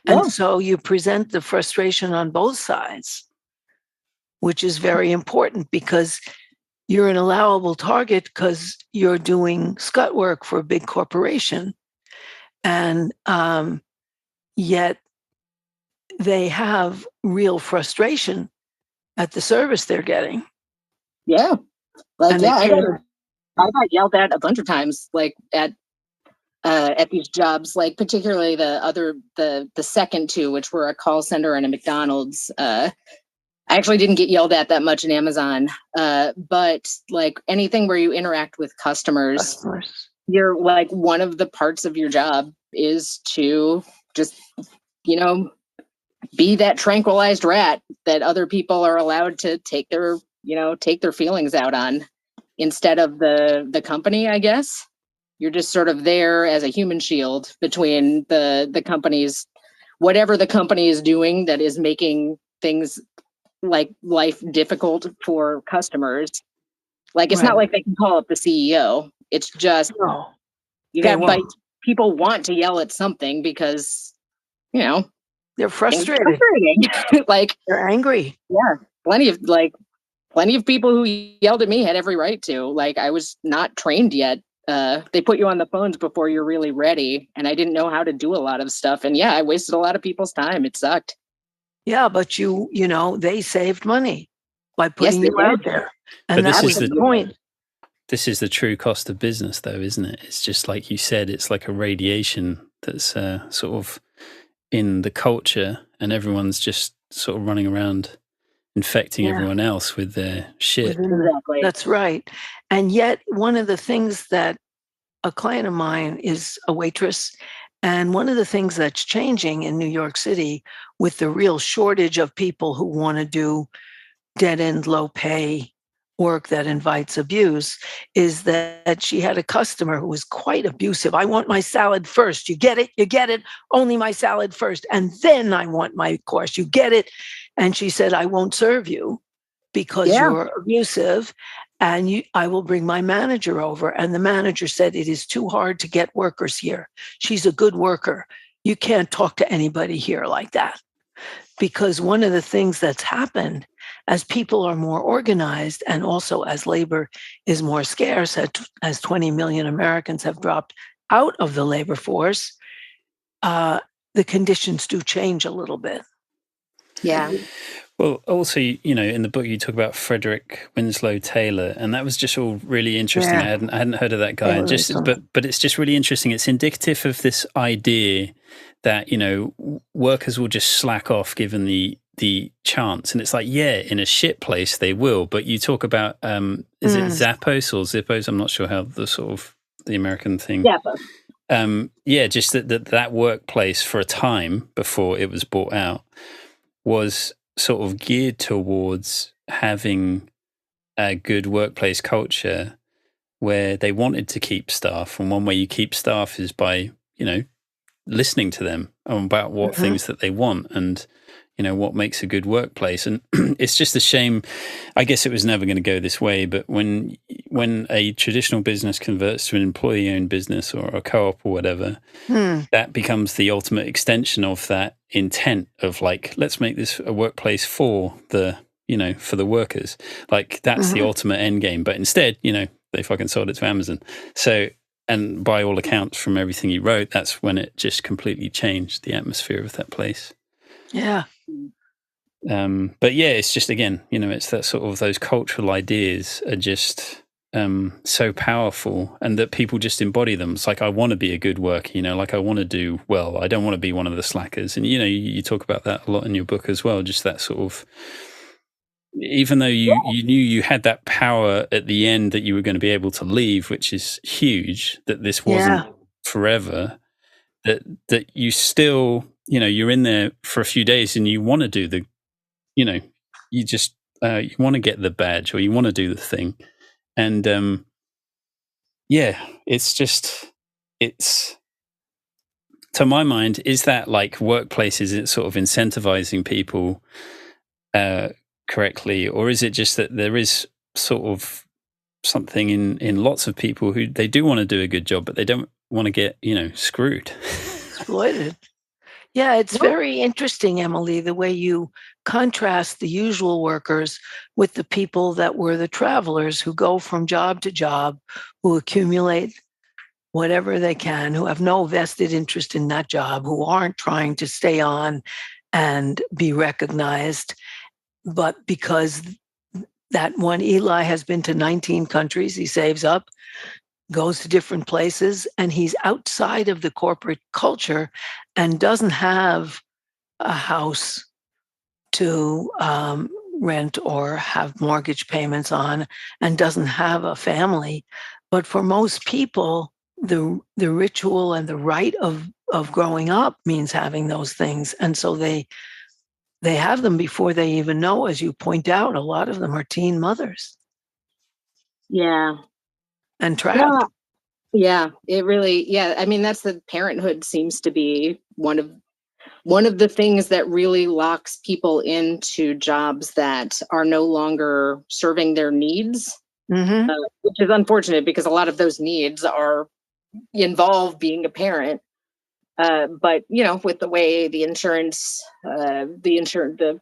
B: And so you present the frustration on both sides, which is very important, because you're an allowable target because you're doing scut work for a big corporation. And yet they have real frustration at the service they're getting.
D: Yeah. Like, I got yelled at a bunch of times, like at these jobs, like particularly the second two, which were a call center and a McDonald's. I actually didn't get yelled at that much in Amazon, but like anything where you interact with customers, you're like, one of the parts of your job is to just, be that tranquilized rat that other people are allowed to take their feelings out on, instead of the company, I guess. You're just sort of there as a human shield between the companies, whatever the company is doing that is making things like life difficult for customers. Like, it's not like they can call up the CEO. It's just, people want to yell at something because,
B: they're frustrated.
D: Like,
B: they're angry.
D: Yeah. Plenty of people who yelled at me had every right to. Like, I was not trained yet. They put you on the phones before you're really ready, and I didn't know how to do a lot of stuff. And yeah, I wasted a lot of people's time. It sucked.
B: Yeah, but they saved money by putting you out there. And
A: But
B: that was the point.
A: This is the true cost of business, though, isn't it? It's just like you said, it's like a radiation that's sort of in the culture, and everyone's just sort of running around infecting everyone else with their shit.
D: Exactly.
B: That's right. And yet, one of the things that a client of mine is a waitress, and one of the things that's changing in New York City with the real shortage of people who want to do dead-end, low-pay work that invites abuse is that she had a customer who was quite abusive. I want my salad first. You get it? You get it? Only my salad first. And then I want my course. You get it? And she said, I won't serve you because you're abusive. And I will bring my manager over. And the manager said, it is too hard to get workers here. She's a good worker. You can't talk to anybody here like that. Because one of the things that's happened as people are more organized and also as labor is more scarce, as 20 million Americans have dropped out of the labor force, the conditions do change a little bit.
D: Yeah.
A: Well, also, in the book you talk about Frederick Winslow Taylor, and that was just all really interesting.
B: Yeah.
A: I hadn't heard of that guy. But it's just really interesting. It's indicative of this idea that workers will just slack off given the chance, and it's like, in a shit place they will. But you talk about is it Zappos or Zippos? I'm not sure how the sort of the American thing.
D: Zappos.
A: Just that workplace for a time before it was bought out was sort of geared towards having a good workplace culture where they wanted to keep staff. And one way you keep staff is by, listening to them about what things that they want and, what makes a good workplace. And it's just a shame. I guess it was never going to go this way. But when a traditional business converts to an employee-owned business or a co-op or whatever, that becomes the ultimate extension of that intent of like, let's make this a workplace for the workers. Like that's the ultimate end game. But instead, they fucking sold it to Amazon. So, and by all accounts from everything you wrote, that's when it just completely changed the atmosphere of that place.
B: Yeah.
A: But it's just, again, it's that sort of those cultural ideas are just so powerful, and that people just embody them. It's like, I want to be a good worker, like I want to do well. I don't want to be one of the slackers. And, you talk about that a lot in your book as well, just that sort of, even though you knew you had that power at the end that you were going to be able to leave, which is huge, that this wasn't forever, that you still, you're in there for a few days and you want to do the, you just, you want to get the badge or you want to do the thing. And, it's just, to my mind, is that like workplaces, it's sort of incentivizing people, correctly, or is it just that there is sort of something in lots of people who they do want to do a good job, but they don't want to get screwed,
B: exploited? Yeah, it's very interesting, Emily, the way you contrast the usual workers with the people that were the travelers who go from job to job, who accumulate whatever they can, who have no vested interest in that job, who aren't trying to stay on and be recognized. But because that one Eli has been to 19 countries, he saves up, goes to different places, and he's outside of the corporate culture and doesn't have a house to rent or have mortgage payments on, and doesn't have a family. But for most people, the ritual and the rite of growing up means having those things. And so they have them before they even know. As you point out, a lot of them are teen mothers.
D: Yeah.
B: And trapped.
D: Yeah, it really, I mean, that's the parenthood seems to be one of the things that really locks people into jobs that are no longer serving their needs, which is unfortunate because a lot of those needs involve being a parent. But with the way the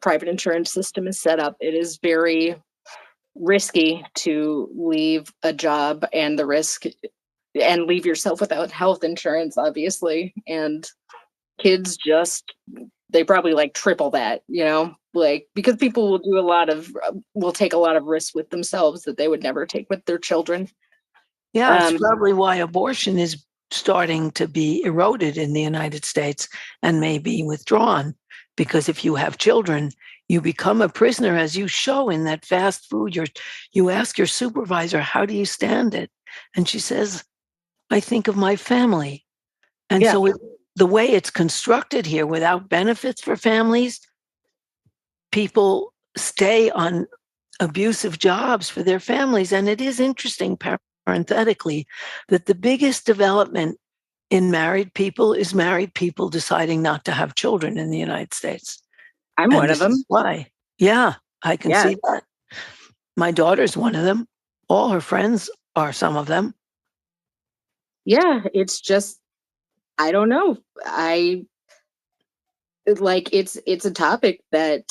D: private insurance system is set up, it is very risky to leave a job and and leave yourself without health insurance, obviously. And kids just they probably like triple that, like, because people will take a lot of risks with themselves that they would never take with their children.
B: Yeah, it's probably why abortion is starting to be eroded in the United States and may be withdrawn. Because if you have children, you become a prisoner, as you show in that fast food. You ask your supervisor, how do you stand it? And she says, I think of my family. And
D: Yeah.
B: so the way it's constructed here, without benefits for families, people stay on abusive jobs for their families. And it is interesting, parenthetically, that the biggest development in married people is married people deciding not to have children in the United States.
D: I'm one of them.
B: Why? Yeah, I can see that. My daughter's one of them. All her friends are some of them.
D: Yeah, it's just, I don't know. It's a topic that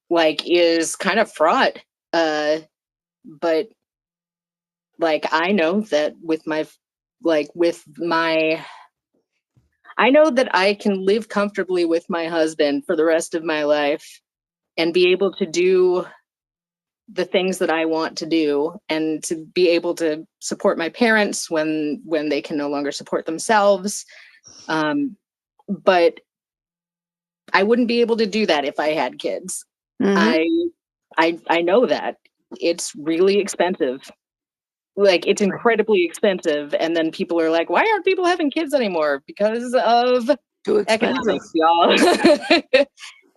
D: like is kind of fraught. But like, I know that I know that I can live comfortably with my husband for the rest of my life and be able to do the things that I want to do, and to be able to support my parents when they can no longer support themselves. But I wouldn't be able to do that if I had kids.
B: Mm-hmm.
D: I know that it's really expensive. Like, it's incredibly expensive. And then people are like, why aren't people having kids anymore? Because of economics, y'all.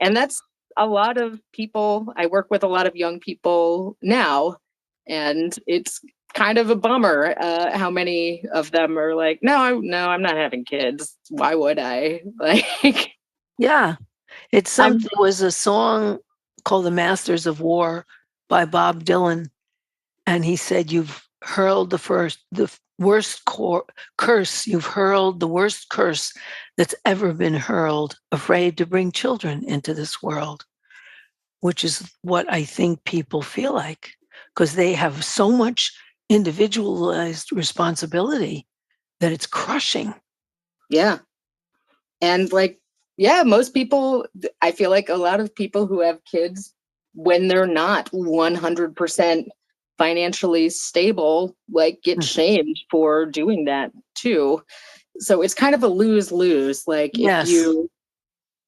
D: And that's a lot of people. I work with a lot of young people now, and it's kind of a bummer how many of them are like, no, I'm not having kids. Why would I? Like,
B: yeah, there was a song called "The Masters of War" by Bob Dylan, and he said, "You've hurled the worst curse. You've hurled the worst curse that's ever been hurled, afraid to bring children into this world," which is what I think people feel like, because they have so much individualized responsibility that it's crushing.
D: Yeah. And like, yeah, most people, I feel like a lot of people who have kids, when they're not 100% financially stable, like, get shamed for doing that too. So it's kind of a lose-lose. Like,
B: Yes.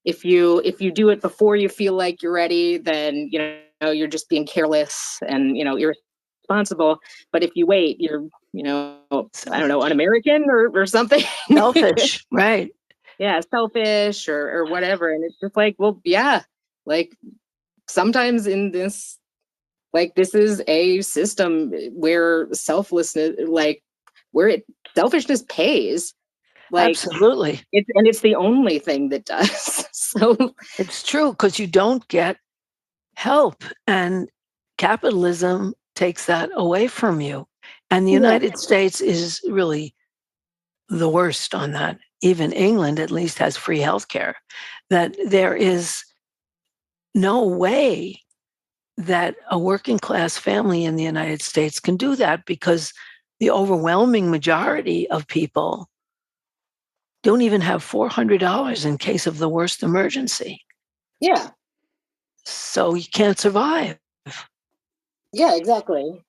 D: if you do it before you feel like you're ready, then you're just being careless and irresponsible. But if you wait, you're I don't know, un-American or something.
B: Selfish, right?
D: Yeah, selfish or whatever. And it's just like, well, yeah, like, sometimes in this, like, this is a system where selflessness, like, selfishness pays. Like,
B: absolutely.
D: It's the only thing that does. So
B: it's true, because you don't get help, and capitalism takes that away from you. And the United States is really the worst on that. Even England at least has free healthcare. That there is no way that a working class family in the United States can do that, because the overwhelming majority of people don't even have $400 in case of the worst emergency.
D: Yeah.
B: So you can't survive.
D: Yeah, exactly.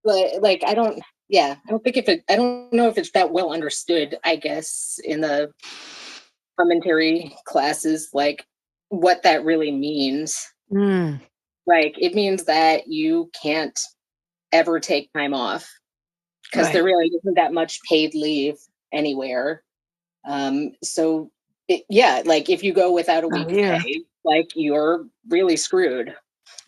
D: But like, I don't know if it's that well understood, I guess, in the elementary classes, like, what that really means. Like, it means that you can't ever take time off, because there really isn't that much paid leave anywhere. So like, if you go without a week's pay, like, you're really screwed.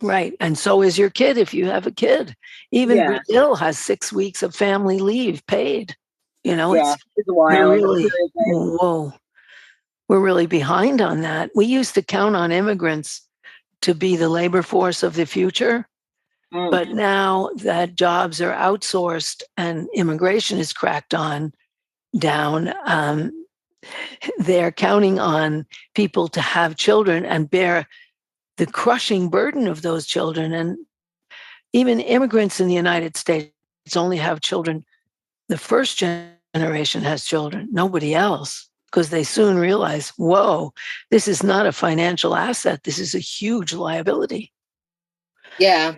B: Right. And so is your kid if you have a kid. Even Brazil has 6 weeks of family leave paid. It's wild. We're really behind on that. We used to count on immigrants to be the labor force of the future. But now that jobs are outsourced and immigration is cracked down, they're counting on people to have children and bear the crushing burden of those children. And even immigrants in the United States only have children. The first generation has children, nobody else. because they soon realize, whoa, this is not a financial asset. This is a huge liability.
D: Yeah.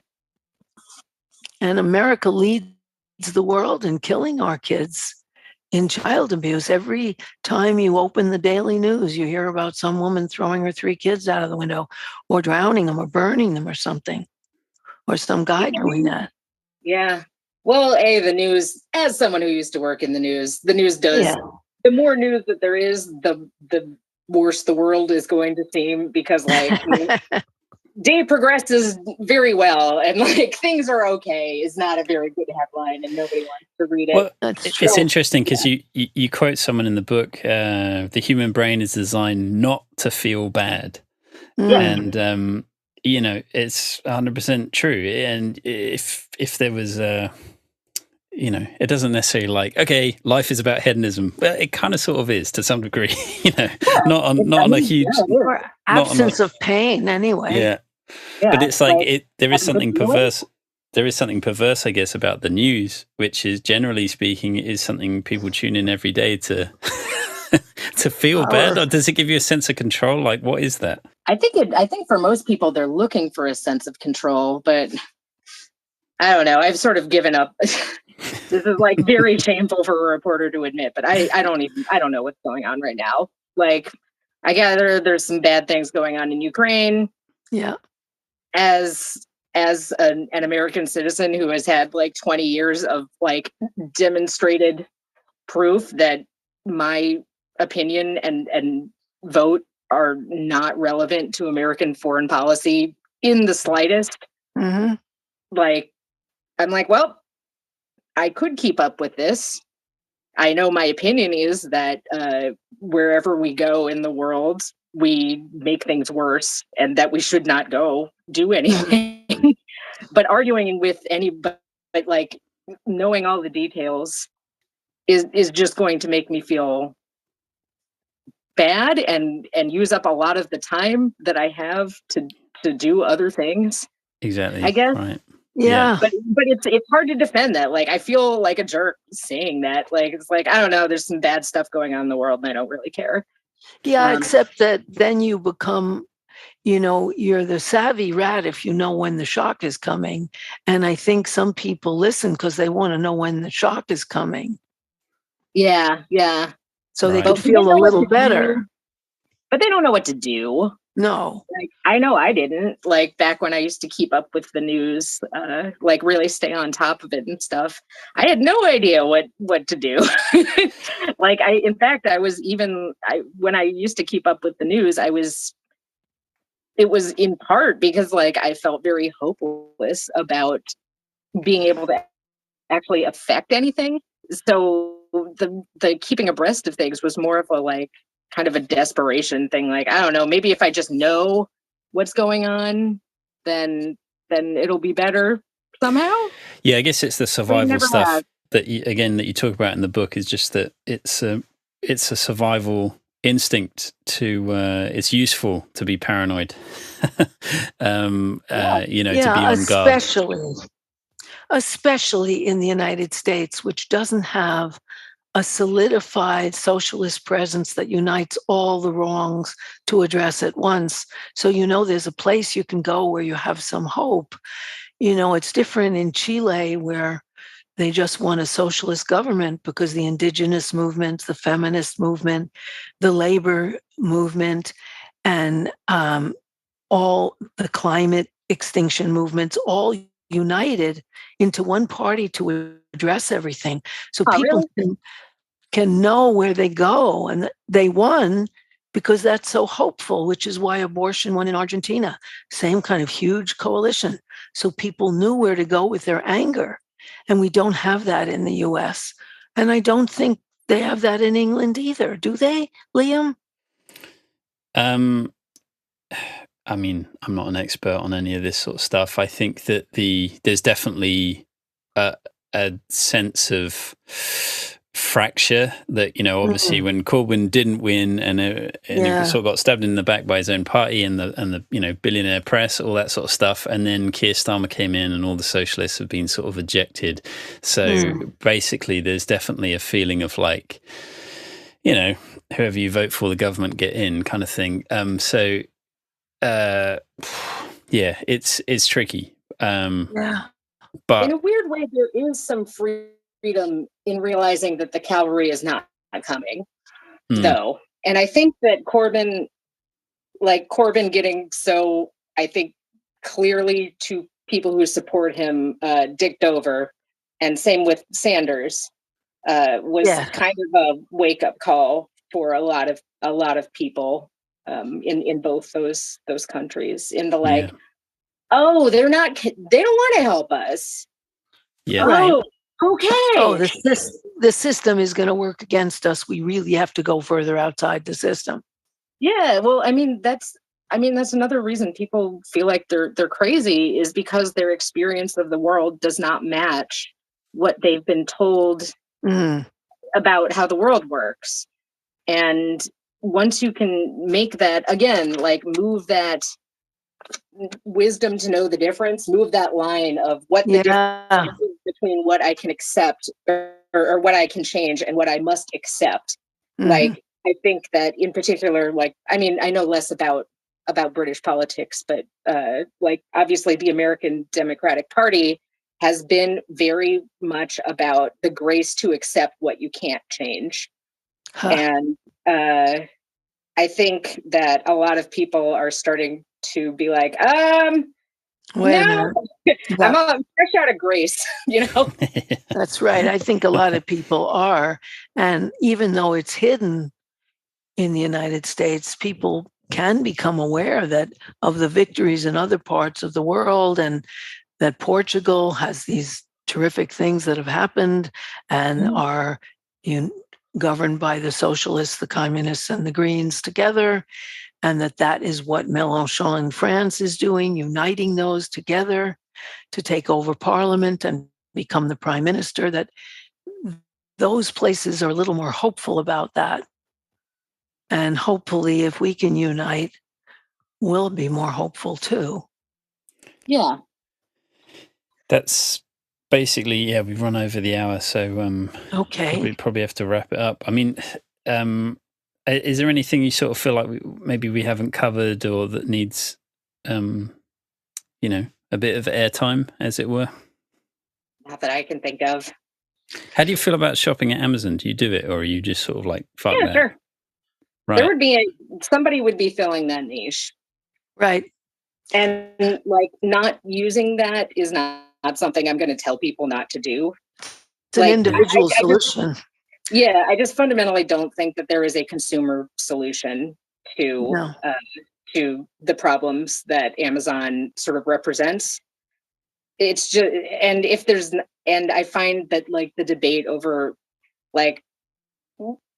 B: And America leads the world in killing our kids in child abuse. Every time you open the daily news, you hear about some woman throwing her 3 kids out of the window or drowning them or burning them or something, or some guy doing that.
D: Yeah. Well, the news, as someone who used to work in the news does, the more news that there is, the worse the world is going to seem, because like day progresses very well and like things are okay is not a very good headline and nobody wants to read it.
A: Well, it's interesting because you quote someone in the book, the human brain is designed not to feel bad. And it's 100% true. And if there was it doesn't necessarily like, okay, life is about hedonism. Well, it kind of sort of is to some degree, not on a huge
B: or absence of pain anyway.
A: Yeah. But it's like there is something perverse. There is something perverse, I guess, about the news, which is generally speaking is something people tune in every day to to feel bad. Or does it give you a sense of control? Like, what is that?
D: I think for most people, they're looking for a sense of control, but I don't know. I've sort of given up. This is like very shameful for a reporter to admit, but I don't know what's going on right now. Like, I gather there's some bad things going on in Ukraine.
B: Yeah.
D: As an American citizen who has had like 20 years of like demonstrated proof that my opinion and vote are not relevant to American foreign policy in the slightest.
B: Mm-hmm.
D: Like, I'm like, well, I could keep up with this. I know my opinion is that wherever we go in the world, we make things worse and that we should not go do anything. But arguing with anybody, like knowing all the details is just going to make me feel bad and use up a lot of the time that I have to do other things.
A: Exactly.
D: I guess.
A: Right.
B: Yeah.
D: But it's hard to defend that. Like, I feel like a jerk saying that. Like, it's like, I don't know, there's some bad stuff going on in the world and I don't really care.
B: Yeah, except that then you become, you're the savvy rat if you know when the shock is coming. And I think some people listen because they want to know when the shock is coming.
D: Yeah, yeah.
B: So they can feel a little better.
D: But they don't know what to do.
B: No.
D: Like, I know I didn't. Like, back when I used to keep up with the news, like really stay on top of it and stuff, I had no idea what to do. Like, in fact, when I used to keep up with the news, it was in part because like I felt very hopeless about being able to actually affect anything. So the keeping abreast of things was more of a like kind of a desperation thing. Like, I don't know, maybe if I just know what's going on, then it'll be better somehow.
A: Yeah, I guess it's the survival stuff that you talk about in the book, is just that it's a survival instinct to it's useful to be paranoid. To be on guard.
B: Especially in the United States, which doesn't have a solidified socialist presence that unites all the wrongs to address at once. So, there's a place you can go where you have some hope. It's different in Chile, where they just want a socialist government because the indigenous movement, the feminist movement, the labor movement, and all the climate extinction movements all united into one party to address everything. So people can know where they go, and they won because that's so hopeful, which is why abortion won in Argentina. Same kind of huge coalition. So people knew where to go with their anger. And we don't have that in the US. And I don't think they have that in England either. Do they, Liam?
A: I mean, I'm not an expert on any of this sort of stuff. I think that there's definitely a sense of fracture that, obviously when Corbyn didn't win and he sort of got stabbed in the back by his own party and the billionaire press, all that sort of stuff. And then Keir Starmer came in and all the socialists have been sort of ejected. So basically there's definitely a feeling of like, you know, whoever you vote for, the government get in kind of thing. Yeah, it's tricky.
B: Yeah.
A: But
D: in a weird way, there is some freedom in realizing that the cavalry is not coming, though. And I think that Corbyn getting so, I think, clearly to people who support him, dicked over, and same with Sanders, was kind of a wake-up call for a lot of people in both those countries, in the oh, they don't want to help us.
A: Yeah.
B: Right.
D: Oh, okay.
B: Oh, the system is going to work against us. We really have to go further outside the system.
D: Yeah, well, I mean that's another reason people feel like they're crazy, is because their experience of the world does not match what they've been told about how the world works. And once you can make that, again, like move that wisdom to know the difference, move that line of what the difference is between what I can accept or what I can change and what I must accept. Like, I think that in particular, like, I mean, I know less about British politics, but like, obviously the American Democratic Party has been very much about the grace to accept what you can't change. And I think that a lot of people are starting to be like, no, I'm fresh out of grace, you know?
B: That's right. I think a lot of people are. And even though it's hidden in the United States, people can become aware of the victories in other parts of the world, and that Portugal has these terrific things that have happened and are governed by the socialists, the communists, and the Greens together. And that is what Mélenchon in France is doing, uniting those together to take over parliament and become the prime minister. That those places are a little more hopeful about that. And hopefully, if we can unite, we'll be more hopeful too.
D: Yeah.
A: That's basically, we've run over the hour. So
B: okay,
A: we probably have to wrap it up. I mean, is there anything you sort of feel like maybe we haven't covered, or that needs, a bit of airtime, as it were?
D: Not that I can think of.
A: How do you feel about shopping at Amazon? Do you do it, or are you just sort of like, fuck that?
D: Sure.
A: Right.
D: There would be somebody would be filling that niche.
B: Right.
D: And like, not using that is not something I'm going to tell people not to do.
B: It's an individual solution.
D: I just fundamentally don't think that there is a consumer solution to the problems that Amazon sort of represents. It's just, and I find that, like, the debate over, like,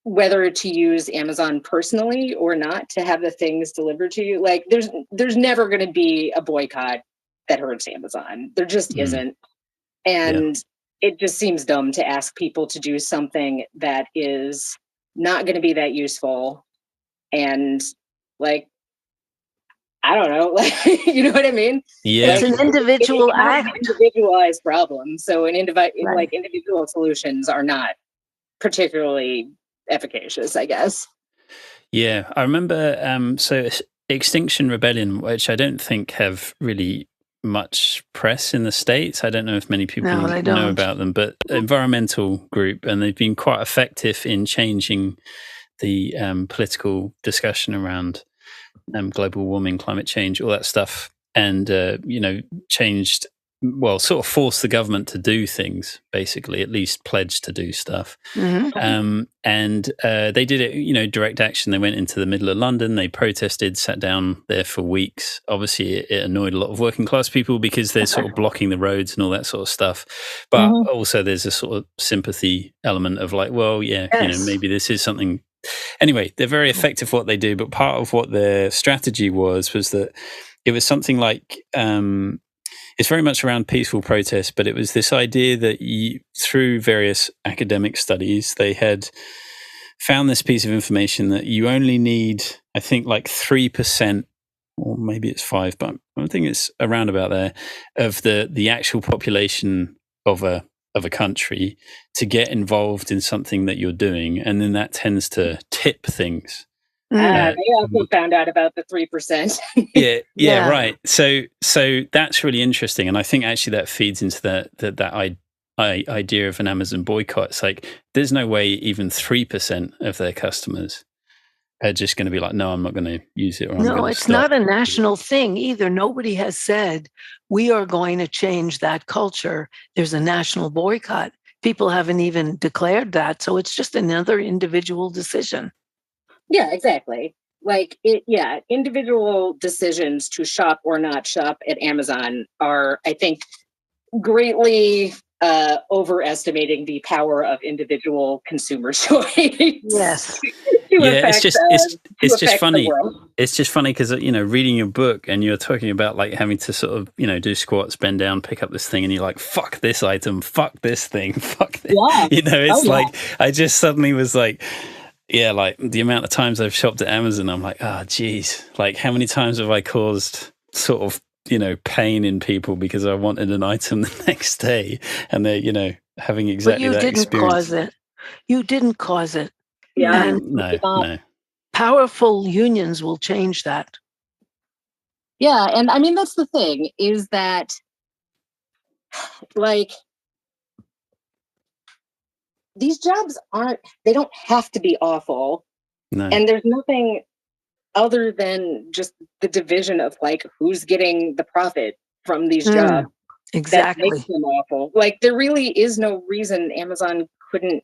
D: whether to use Amazon personally or not to have the things delivered to you, like, there's never going to be a boycott that hurts Amazon. There just isn't. And it just seems dumb to ask people to do something that is not going to be that useful. And, like, I don't know, like, you know what I mean?
A: Yeah.
B: It's an individual act.
D: An individualized problem. So like, individual solutions are not particularly efficacious, I guess.
A: Yeah. I remember, so Extinction Rebellion, which I don't think have really much press in the States. I don't know if many people know about them, but environmental group, and they've been quite effective in changing the political discussion around global warming, climate change, all that stuff, and changed, well, sort of forced the government to do things, basically, at least pledged to do stuff. And they did it, direct action. They went into the middle of London, they protested, sat down there for weeks. Obviously, it annoyed a lot of working class people because they're sort of blocking the roads and all that sort of stuff. But also there's a sort of sympathy element of like, well, maybe this is something. Anyway, they're very effective at what they do, but part of what their strategy was that it was something like, it's very much around peaceful protest, but it was this idea that through various academic studies, they had found this piece of information that you only need, I think, like 3%, or maybe it's 5%, but I think it's around about there, of the actual population of a of a country to get involved in something that you're doing, and then that tends to tip things.
D: They also found out about the 3%.
A: yeah, right. So that's really interesting, and I think actually that feeds into that idea of an Amazon boycott. It's like there's no way even 3% of their customers are just going to be like, no, I'm not going to use it. Or
B: no, it's not a national thing either. Nobody has said we are going to change that culture. There's a national boycott. People haven't even declared that, so it's just another individual decision.
D: Yeah, exactly. Like individual decisions to shop or not shop at Amazon are, I think, greatly overestimating the power of individual consumer choice.
B: Yes.
A: It's just funny. It's just funny because, reading your book and you're talking about like having to sort of, do squats, bend down, pick up this thing, and you're like, fuck this item, fuck this thing, fuck this. Yeah. I just suddenly was like, like the amount of times I've shopped at Amazon, I'm like, oh, geez, like how many times have I caused sort of, pain in people because I wanted an item the next day and they're, having exactly that experience.
B: But you didn't cause it. You didn't cause it.
D: Yeah.
B: And
A: no.
B: Powerful unions will change that.
D: Yeah. And I mean, that's the thing is that like these jobs they don't have to be awful.
A: No.
D: And there's nothing other than just the division of like who's getting the profit from these jobs.
B: Exactly.
D: That makes them awful. Like there really is no reason Amazon couldn't,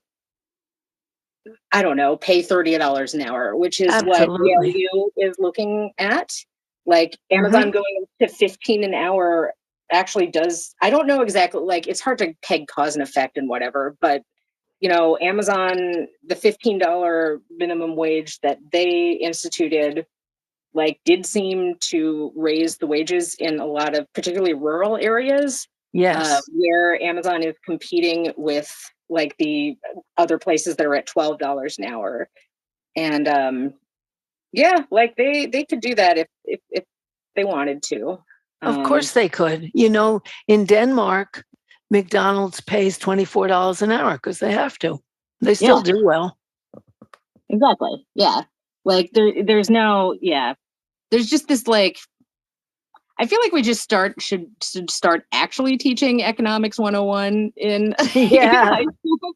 D: I don't know, pay $30 an hour, which is
B: Absolutely.
D: what ALU is looking at. Like Amazon going to 15 an hour actually does, I don't know exactly, like it's hard to peg cause and effect and whatever, but Amazon, the $15 minimum wage that they instituted, like did seem to raise the wages in a lot of particularly rural areas.
B: Yes.
D: Where Amazon is competing with like the other places that are at $12 an hour. And like they could do that if they wanted to.
B: Of course they could. In Denmark, McDonald's pays $24 an hour because they have to. They still do well.
D: Exactly. Yeah. Like there's just this like, I feel like we just should start actually teaching economics 101 in high schools,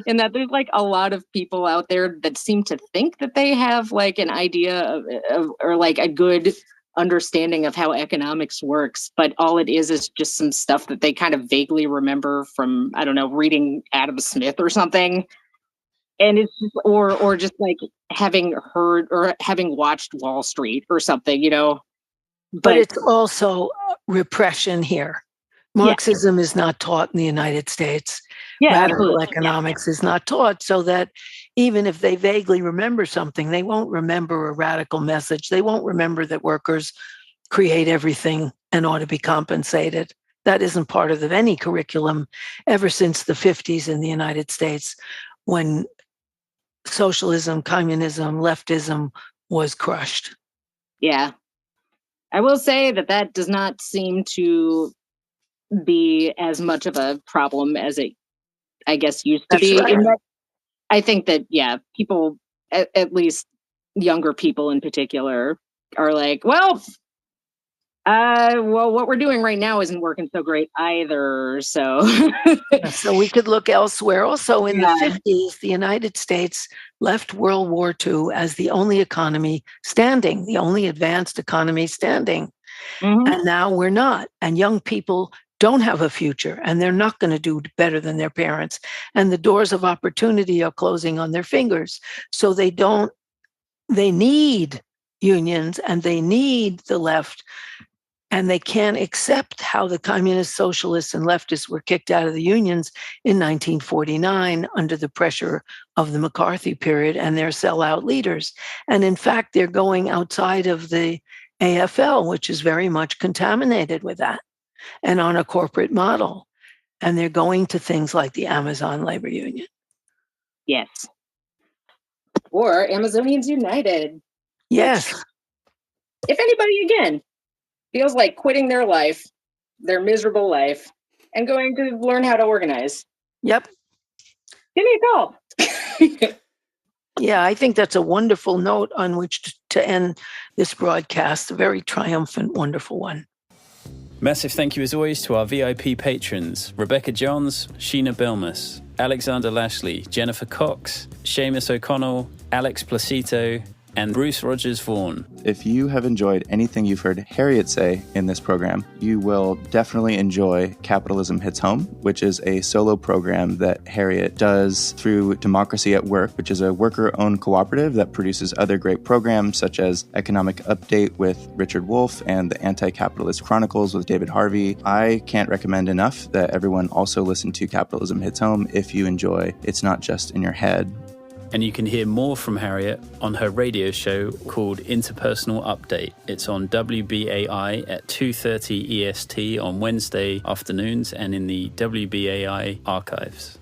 D: and that there's like a lot of people out there that seem to think that they have like an idea of or like a good understanding of how economics works, but all it is just some stuff that they kind of vaguely remember from, I don't know, reading Adam Smith or something. And it's just, or just like having heard or having watched Wall Street or something,
B: But it's also repression here. Marxism is not taught in the United States. Radical economics is not taught, so that even if they vaguely remember something, they won't remember a radical message. They won't remember that workers create everything and ought to be compensated. That isn't part of any curriculum ever since the 50s in the United States, when socialism, communism, leftism was crushed.
D: Yeah. I will say that does not seem to be as much of a problem as it, I guess, used to be.
B: Right.
D: I think that, people, at least younger people in particular, are like, well, what we're doing right now isn't working so great either. So,
B: so we could look elsewhere. Also, in the 50s, the United States left World War II as the only economy standing, the only advanced economy standing. And now we're not. And young people don't have a future, and they're not going to do better than their parents. And the doors of opportunity are closing on their fingers. So they need unions and they need the left. And they can't accept how the communists, socialists, and leftists were kicked out of the unions in 1949 under the pressure of the McCarthy period and their sellout leaders. And in fact, they're going outside of the AFL, which is very much contaminated with that and on a corporate model. And they're going to things like the Amazon Labor Union.
D: Yes. Or Amazonians United.
B: Yes.
D: Which, if anybody, again, feels like quitting their life, their miserable life, and going to learn how to organize.
B: Yep.
D: Give me a call.
B: Yeah, I think that's a wonderful note on which to end this broadcast. A very triumphant, wonderful one.
A: Massive thank you as always to our VIP patrons, Rebecca Johns, Sheena Belmas, Alexander Lashley, Jennifer Cox, Seamus O'Connell, Alex Placito, and Bruce Rogers Vaughan.
C: If you have enjoyed anything you've heard Harriet say in this program, you will definitely enjoy Capitalism Hits Home, which is a solo program that Harriet does through Democracy at Work, which is a worker-owned cooperative that produces other great programs such as Economic Update with Richard Wolff and the Anti-Capitalist Chronicles with David Harvey. I can't recommend enough that everyone also listen to Capitalism Hits Home if you enjoy It's Not Just in Your Head.
A: And you can hear more from Harriet on her radio show called Interpersonal Update. It's on WBAI at 2:30 EST on Wednesday afternoons and in the WBAI archives.